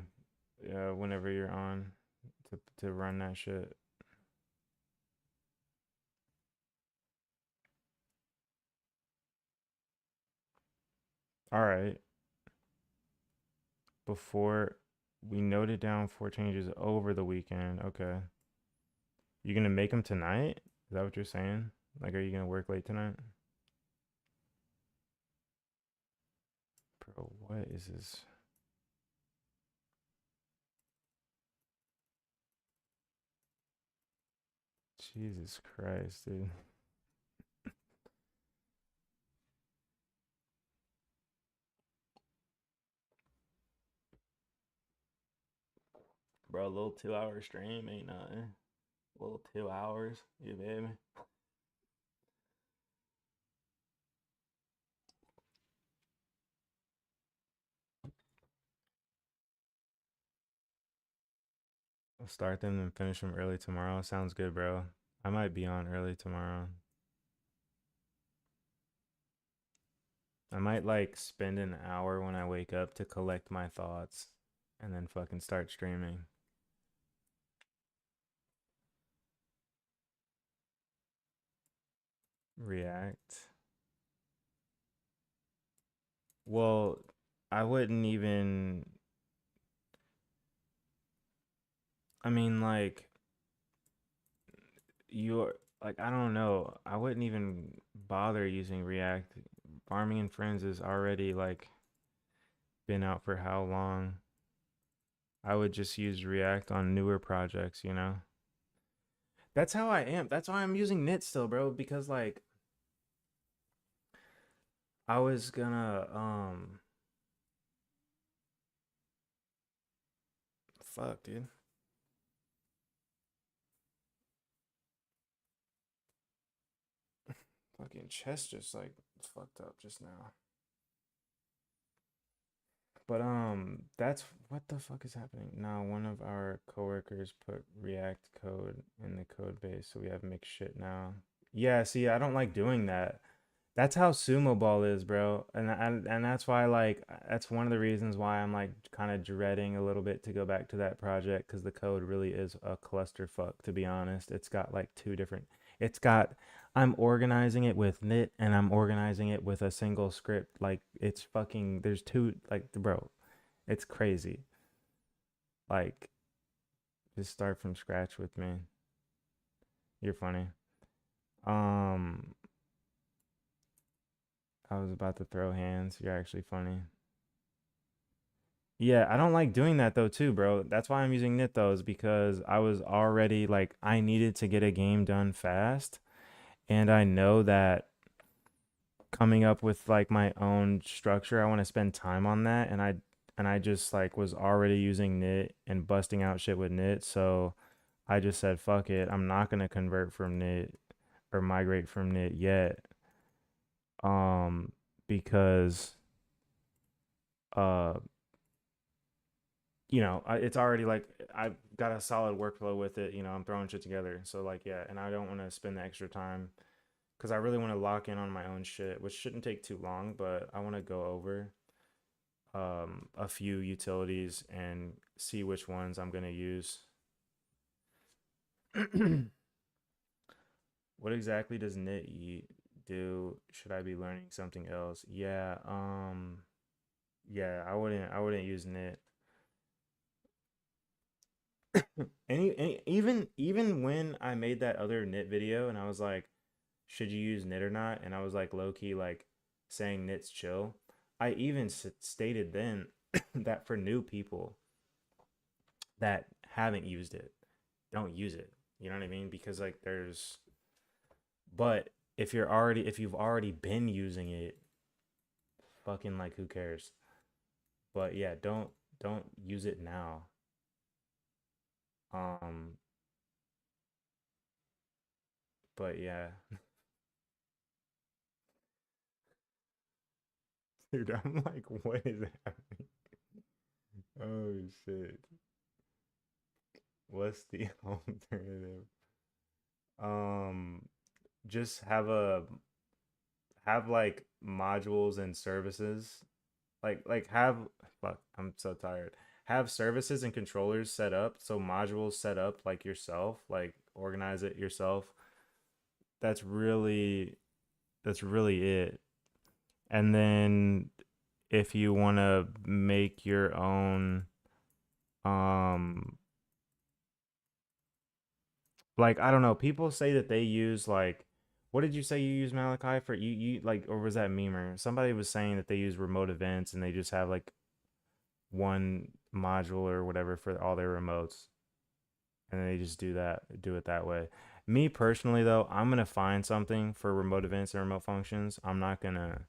whenever you're on to run that shit. All right. Before we noted down 4 changes over the weekend. Okay. You gonna make them tonight? Is that what you're saying? Like, are you gonna work late tonight? Bro, what is this? Jesus Christ, dude. Bro, a little 2 hour stream ain't nothing. A little 2 hours, you baby. I'll start them and finish them early tomorrow. Sounds good, bro. I might be on early tomorrow. I might like spend an hour when I wake up to collect my thoughts and then fucking start streaming. React. Well, I wouldn't even. I mean, like, you're like, I don't know. I wouldn't even bother using React. Farming and Friends is already like been out for how long? I would just use React on newer projects, you know? That's how I am. That's why I'm using Knit still, bro, because like I was gonna fuck, dude. Fucking chest just like fucked up just now. But that's what the fuck is happening? Now one of our coworkers put React code in the code base, so we have mixed shit now. Yeah, see, I don't like doing that. That's how sumo ball is, bro. And that's why like that's one of the reasons why I'm like kind of dreading a little bit to go back to that project because the code really is a clusterfuck, to be honest. It's got like two different it's got I'm organizing it with knit and I'm organizing it with a single script. Like it's fucking there's two like bro, it's crazy. Like just start from scratch with me. You're funny. Um I was about to throw hands. You're actually funny. Yeah, I don't like doing that though too, bro. That's why I'm using Nithos because I was already like I needed to get a game done fast, and I know that coming up with like my own structure, I want to spend time on that, and I just like was already using Knit and busting out shit with Knit, so I just said fuck it. I'm not gonna convert from Knit or migrate from Knit yet, um, because uh it's already like I've got a solid workflow with it. I'm throwing shit together. So like, yeah, and I don't want to spend the extra time because I really want to lock in on my own shit, which shouldn't take too long. But I want to go over a few utilities and see which ones I'm gonna use. What exactly does knit do? Should I be learning something else? Yeah, yeah, I wouldn't use knit. Even when I made that other knit video and I was like, should you use knit or not? And I was like low key like saying knit's chill. I even stated then that for new people that haven't used it, don't use it. You know what I mean? Because like but if you've already been using it, fucking like who cares? But yeah, don't use it now. Um, but yeah, dude, I'm like, what is happening? Oh shit. What's the alternative? Um, just have like modules and services. Like have fuck, I'm so tired. Have services and controllers set up, so modules set up like yourself, like organize it yourself. That's really that's really it. And then if you want to make your own um like I don't know, people say that they use like what did you say you use Malachi for you like or was that Memer? Somebody was saying that they use remote events and they just have like one module or whatever for all their remotes and they just do it that way. Me personally though, I'm going to find something for remote events and remote functions. I'm not going to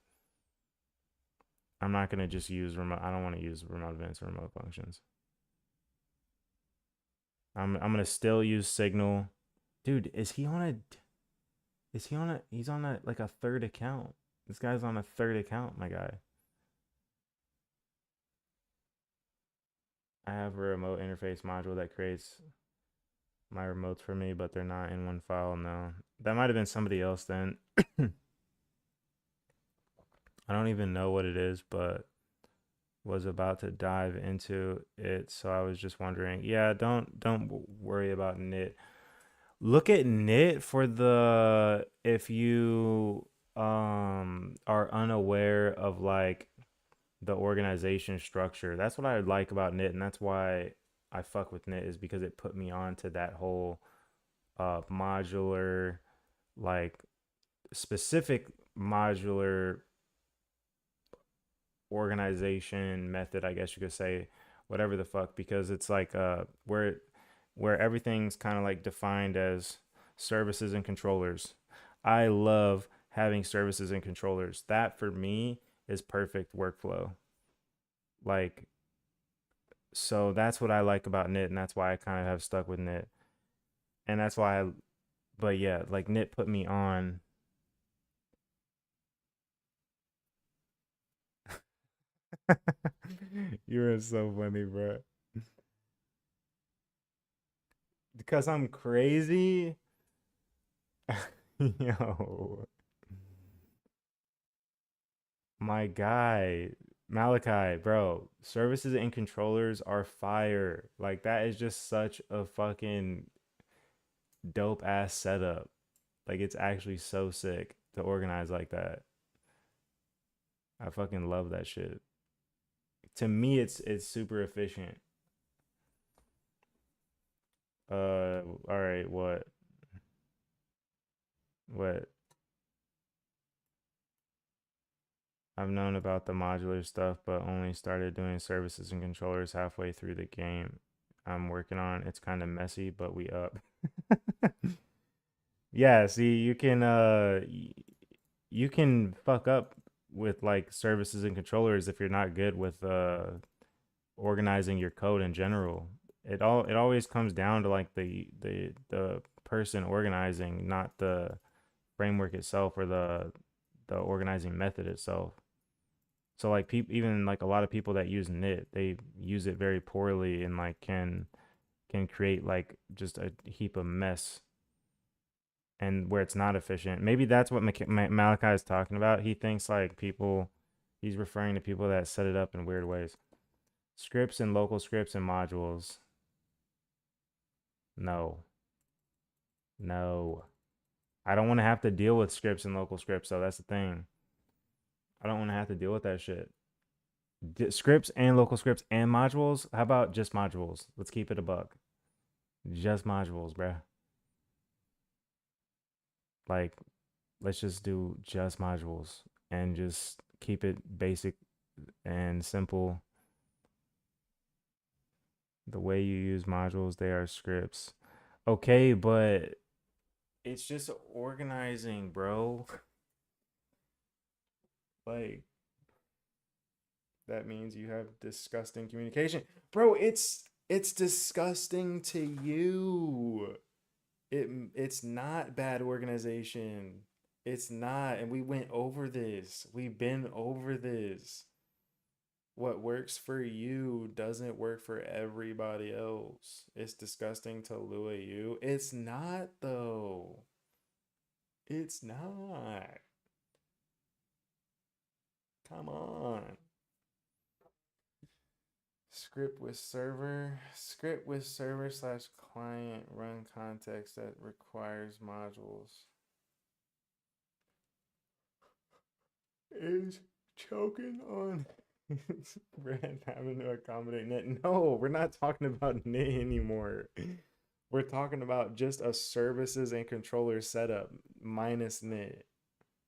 just use remote I don't want to use remote events and remote functions. I'm going to still use Signal. Dude, he's on a like a third account. This guy's on a third account, my guy. I have a remote interface module that creates my remotes for me, but they're not in one file. No, that might have been somebody else then. I don't even know what it is, but was about to dive into it, so I was just wondering. Yeah, don't worry about knit. Look at knit for the if you are unaware of like the organization structure. That's what I like about knit, and that's why I fuck with knit is because it put me on to that whole modular, like specific modular organization method, I guess you could say, whatever the fuck, because it's like where everything's kind of like defined as services and controllers. I love having services and controllers. That for me is perfect workflow. Like, so that's what I like about knit, and that's why I kind of have stuck with knit. And that's why but yeah, like knit put me on. You're so funny, bro. Because I'm crazy. Yo, my guy, Malachi, bro, services and controllers are fire. Like, that is just such a fucking dope ass setup. Like, it's actually so sick to organize like that. I fucking love that shit. To me, it's super efficient. All right, what? What? I've known about the modular stuff, but only started doing services and controllers halfway through the game I'm working on. It's kind of messy, but we up. Yeah, see, you can fuck up with like services and controllers if you're not good with organizing your code in general. It always comes down to like the person organizing, not the framework itself or the organizing method itself. So like people, even like a lot of people that use knit, they use it very poorly and like can create like just a heap of mess and where it's not efficient. Maybe that's what Malachi is talking about. He thinks like people, he's referring to people that set it up in weird ways. Scripts and local scripts and modules. No, no. I don't want to have to deal with scripts and local scripts. So that's the thing. I don't want to have to deal with that shit. Scripts and local scripts and modules. How about just modules? Let's keep it a buck. Just modules, bruh. Like, let's just do just modules and just keep it basic and simple. The way you use modules, they are scripts. Okay, but it's just organizing, bro. Like, that means you have disgusting communication. Bro, it's disgusting to you. It's not bad organization. It's not, and we went over this. We've been over this. What works for you doesn't work for everybody else. It's disgusting to lure you. It's not though. It's not. Come on. Script with server slash client run context that requires modules. Is choking on brand having to accommodate knit. No, we're not talking about knit anymore. We're talking about just a services and controller setup minus knit.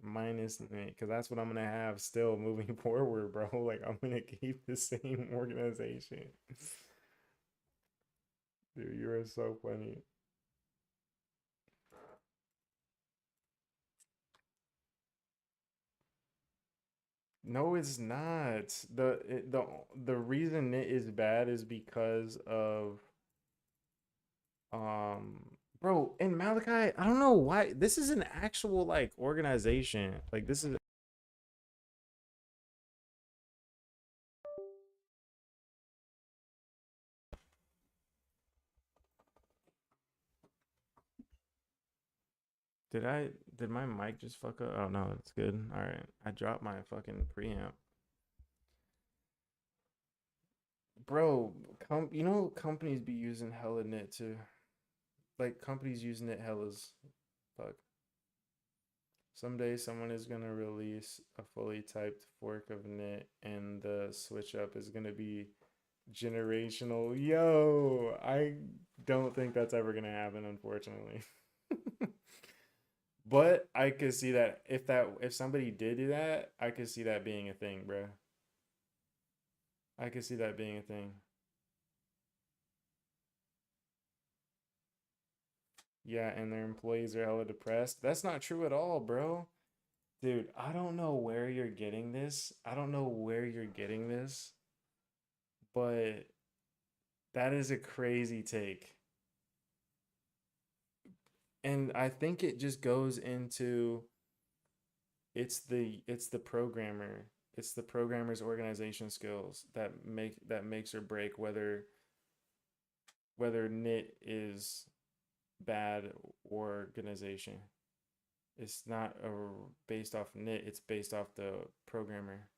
Minus knit. Because that's what I'm going to have still moving forward, bro. Like, I'm going to keep the same organization. Dude, you are so funny. No, it's not. The reason it is bad is because of bro, in Malachi, I don't know why this is an actual like organization. Like this is Did my mic just fuck up? Oh no, it's good. All right. I dropped my fucking preamp. Bro, companies be using hella knit too. Like companies using it hellas. Fuck. Someday someone is gonna release a fully typed fork of knit and the switch up is gonna be generational. Yo, I don't think that's ever gonna happen, unfortunately. But I could see that if somebody did do that, I could see that being a thing, bro. I could see that being a thing. Yeah, and their employees are hella depressed. That's not true at all, bro. Dude, I don't know where you're getting this. I don't know where you're getting this, but that is a crazy take. And I think it just goes into it's the programmer. It's the programmer's organization skills that makes or break whether knit is bad organization. It's not based off knit, it's based off the programmer.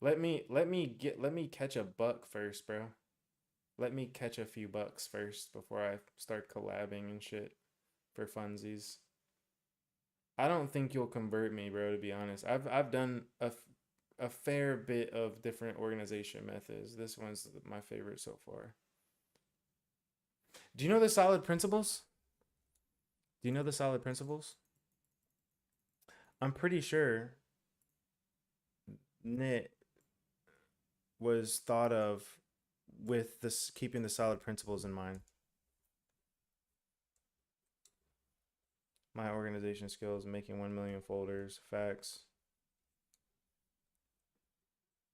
Let me catch a buck first, bro. Let me catch a few bucks first before I start collabing and shit for funsies. I don't think you'll convert me, bro, to be honest. I've done a fair bit of different organization methods. This one's my favorite so far. Do you know the solid principles? Do you know the solid principles? I'm pretty sure knit was thought of with this keeping the solid principles in mind. My organization skills, making 1 million folders, facts.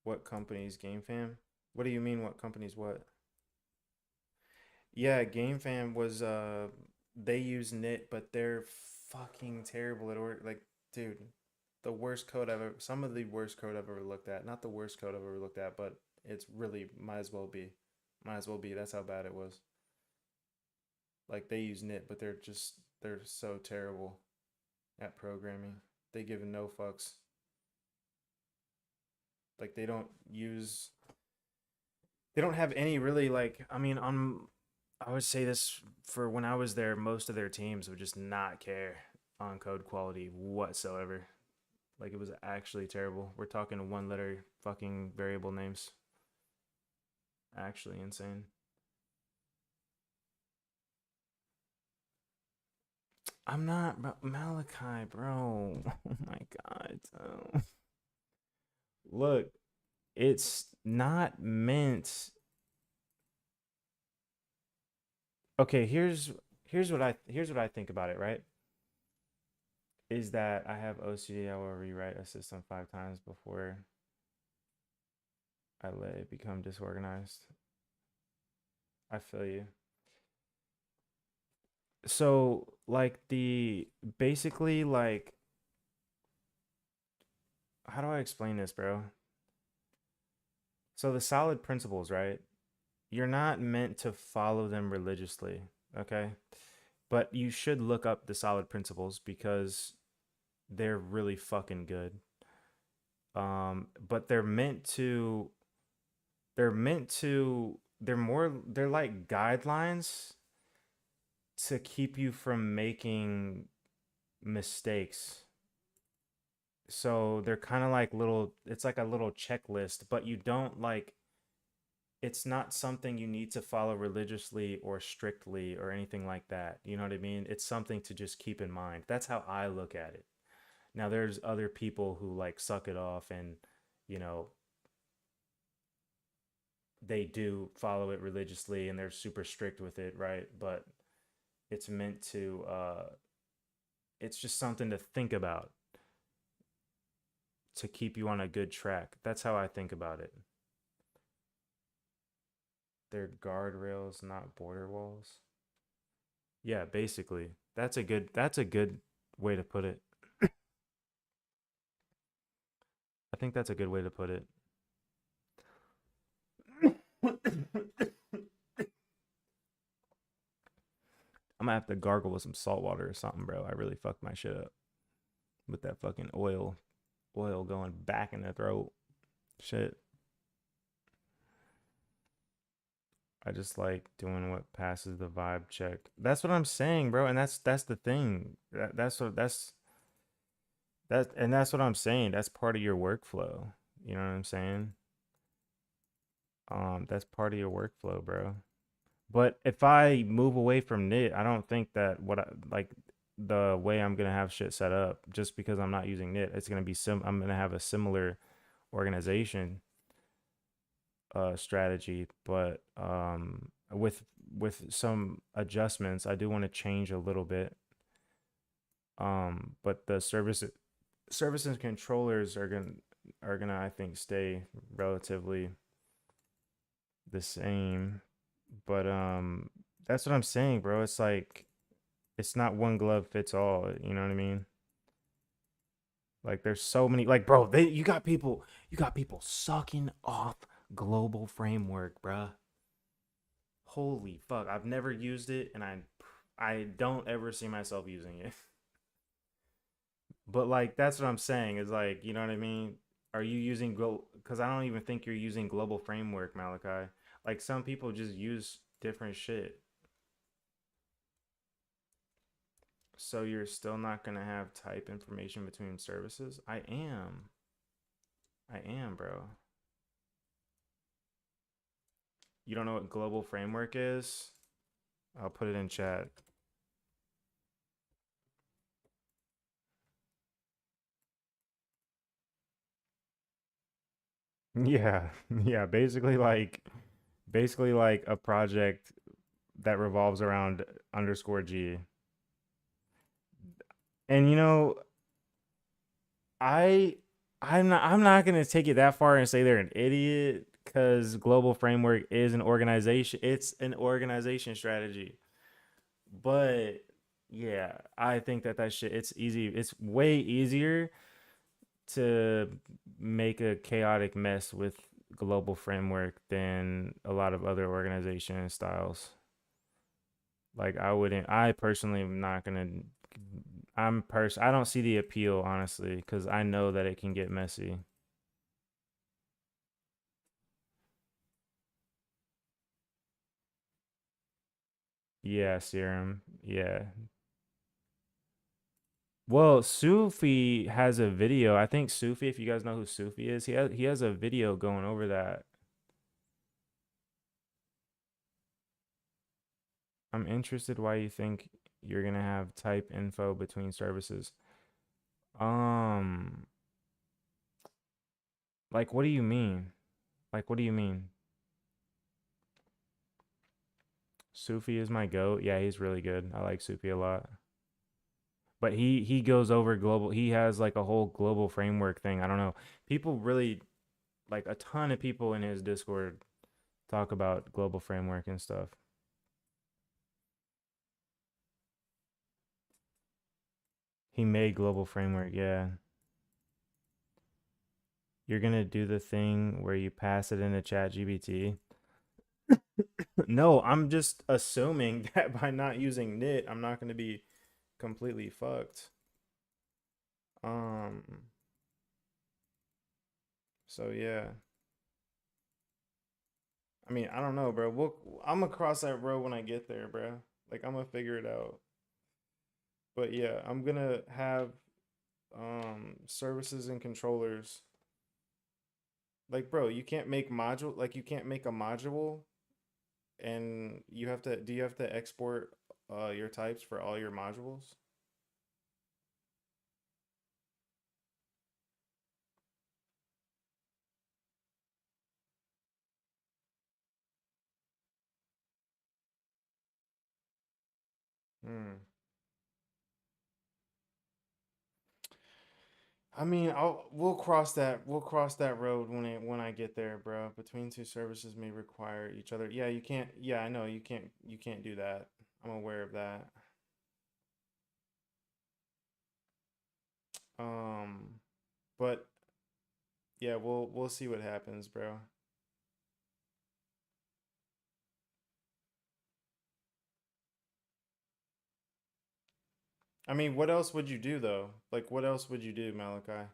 What companies? Game Fam? What do you mean what companies what? Yeah, Game Fam was they use knit, but they're fucking terrible at work. Like, dude, the worst code I've ever some of the worst code I've ever looked at. Not the worst code I've ever looked at, but it's really might as well be. Might as well be. That's how bad it was. Like they use knit, but they're so terrible at programming. They give no fucks. Like they don't have any really like I mean I would say this for when I was there, most of their teams would just not care on code quality whatsoever. Like it was actually terrible. We're talking one letter fucking variable names. Actually insane. I'm not Malachi, bro. Oh my god. Look, it's not meant. Okay, here's what I think about it, right? Is that I have OCD, I will rewrite a system 5 times before I let it become disorganized. I feel you. So like the basically like how do I explain this, bro? So the solid principles, right? You're not meant to follow them religiously, okay? But you should look up the solid principles because they're really fucking good. But they're like guidelines to keep you from making mistakes. So they're kind of like it's like a little checklist, but you don't like, it's not something you need to follow religiously or strictly or anything like that. You know what I mean? It's something to just keep in mind. That's how I look at it. Now there's other people who like suck it off and, you know, they do follow it religiously and they're super strict with it, right? But it's meant to it's just something to think about to keep you on a good track. That's how I think about it. They're guardrails, not border walls. Yeah, basically. That's a good way to put it. I think that's a good way to put it. I'm gonna have to gargle with some salt water or something, bro. I really fucked my shit up with that fucking oil going back in the throat. Shit. I just like doing what passes the vibe check. That's what I'm saying, bro. And that's the thing. That's what I'm saying. That's part of your workflow. You know what I'm saying? That's part of your workflow, bro. But if I move away from knit, I don't think that like the way I'm gonna have shit set up just because I'm not using knit, it's gonna be I'm gonna have a similar organization strategy, but with some adjustments, I do want to change a little bit. But the service and controllers are gonna I think stay relatively the same. But that's what I'm saying, bro. It's like it's not one glove fits all, you know what I mean? Like there's so many like bro, you got people sucking off global framework, bruh. Holy fuck. I've never used it and I don't ever see myself using it. But like that's what I'm saying is like, you know what I mean? Are you using cuz I don't even think you're using global framework, Malachi. Like some people just use different shit. So you're still not going to have type information between services? I am. I am, bro. You don't know what global framework is? I'll put it in chat. Yeah. Yeah, basically like a project that revolves around underscore G. And I I'm not gonna take it that far and say they're an idiot because global framework is an organization. It's an organization strategy. But yeah, I think that shit it's easy. It's way easier to make a chaotic mess with global framework than a lot of other organization styles. Like I personally am not gonna I don't see the appeal honestly because I know that it can get messy. Yeah, serum. Yeah. Well, Sufi has a video. I think Sufi, if you guys know who Sufi is, he has a video going over that. I'm interested why you think you're gonna have type info between services. Um, like what do you mean? Like what do you mean? Sufi is my goat. Yeah, he's really good. I like Sufi a lot. But he goes over global. He has like a whole global framework thing. I don't know. People really like a ton of people in his Discord talk about global framework and stuff. He made global framework. Yeah. You're gonna do the thing where you pass it into chat GBT. No, I'm just assuming that by not using knit, I'm not gonna be completely fucked. Um, so yeah. I mean, I don't know, bro. I'm gonna cross that road when I get there, bro. Like I'm gonna figure it out. But yeah, I'm gonna have services and controllers. Like, bro, you can't make a module and you have to export your types for all your modules? Hmm. I mean, we'll cross that road when I get there, bro. Between two services may require each other. Yeah, you can't. Yeah, I know you can't do that. I'm aware of that. Um, but yeah, we'll see what happens, bro. I mean, what else would you do though? Like, what else would you do, Malachi?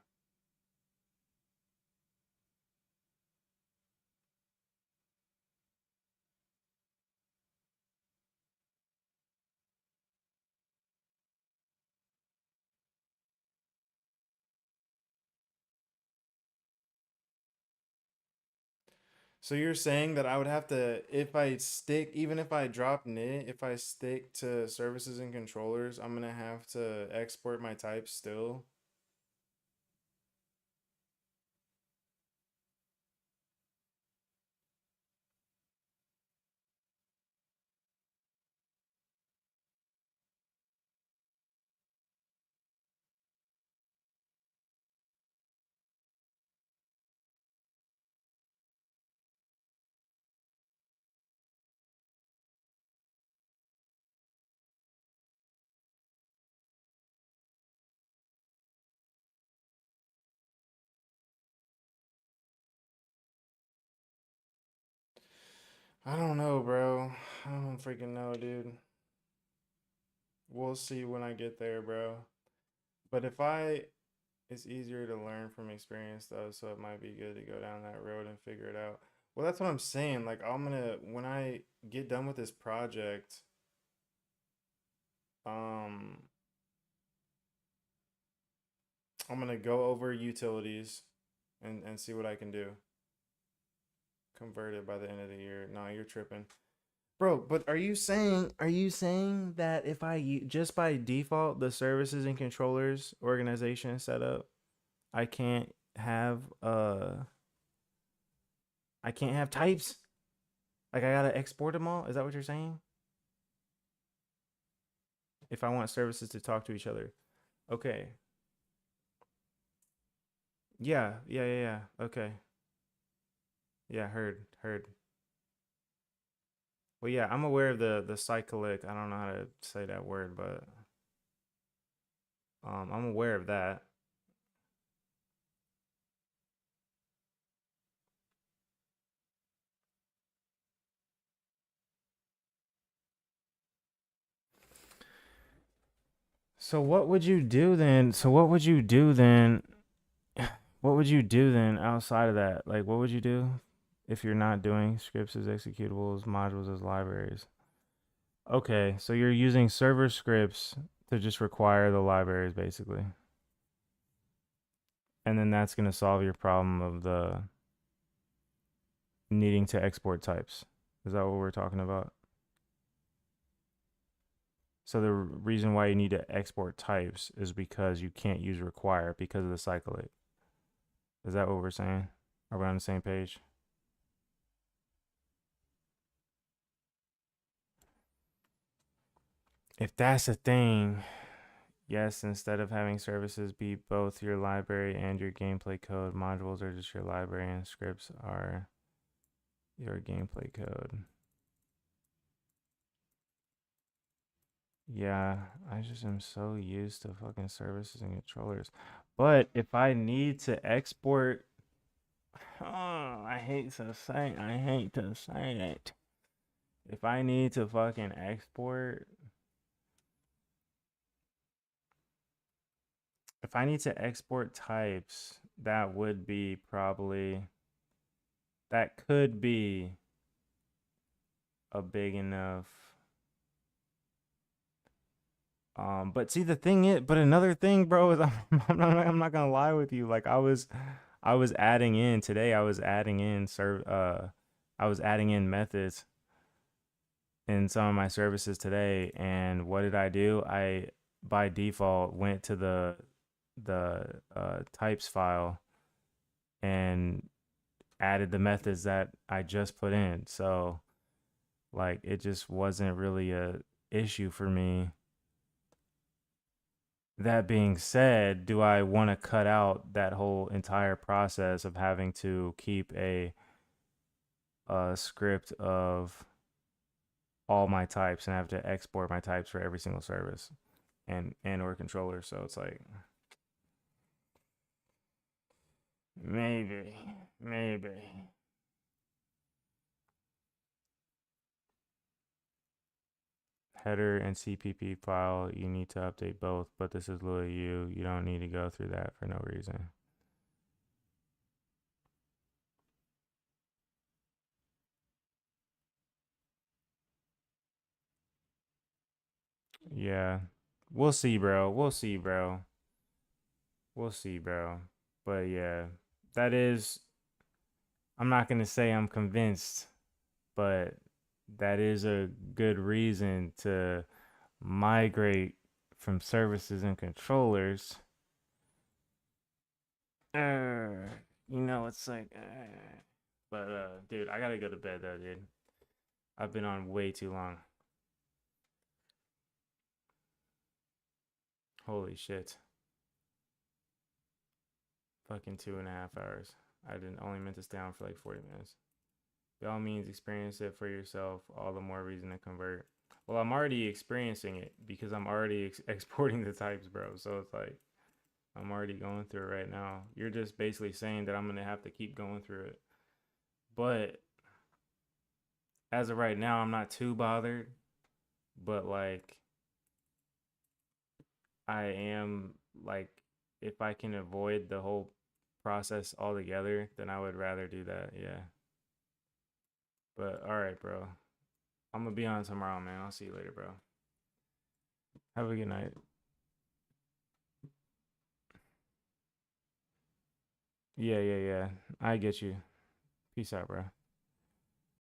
So you're saying that I would have to, if I stick, even if I drop knit, if I stick to services and controllers, I'm gonna have to export my types still. I don't know, bro. I don't freaking know, dude. We'll see when I get there, bro. But if I, it's easier to learn from experience though, so it might be good to go down that road and figure it out. Well, that's what I'm saying. Like, I'm gonna, when I get done with this project, um, I'm gonna go over utilities and see what I can do. Convert it by the end of the year. No, you're tripping. Bro, but are you saying that if just by default the services and controllers organization setup, I can't have I can't have types? Like I gotta export them all? Is that what you're saying? If I want services to talk to each other. Okay. Yeah. Okay. Yeah, heard. Well, yeah, I'm aware of the cyclic. I don't know how to say that word, but I'm aware of that. So what would you do then? So what would you do then? What would you do then outside of that? Like, what would you do if you're not doing scripts as executables, modules as libraries? Okay, so you're using server scripts to just require the libraries basically. And then that's going to solve your problem of the needing to export types. Is that what we're talking about? So the reason why you need to export types is because you can't use require because of the cyclic. Is that what we're saying? Are we on the same page? If that's a thing, yes, instead of having services be both your library and your gameplay code, modules are just your library and scripts are your gameplay code. Yeah, I just am so used to fucking services and controllers. But if I need to export, oh, I hate to say it. If I need to fucking export, if I need to export types, that would be probably, that could be a big enough. But see, the thing is, but another thing, bro, is I'm not gonna lie with you. Like I was adding in today. I was adding in methods in some of my services today, and what did I do? I by default went to the types file and added the methods that I just put in. So like it just wasn't really a issue for me. That being said, do I want to cut out that whole entire process of having to keep a script of all my types and have to export my types for every single service and or controller? So it's like maybe. header and CPP file, you need to update both, but this is literally you. You don't need to go through that for no reason. Yeah. We'll see, bro. We'll see, bro. We'll see, bro. But yeah, that is, I'm not going to say I'm convinced, but that is a good reason to migrate from services and controllers. You know, it's like, but dude, I gotta go to bed though, dude. I've been on way too long. Holy shit. Fucking 2.5 hours. I didn't only meant to stay on for like 40 minutes. By all means, experience it for yourself. All the more reason to convert. Well, I'm already experiencing it because I'm already exporting the types, bro. So it's like, I'm already going through it right now. You're just basically saying that I'm going to have to keep going through it. But as of right now, I'm not too bothered. But like, I am like, if I can avoid the whole process altogether, then I would rather do that. Yeah. But all right, bro. I'm going to be on tomorrow, man. I'll see you later, bro. Have a good night. Yeah. I get you. Peace out, bro.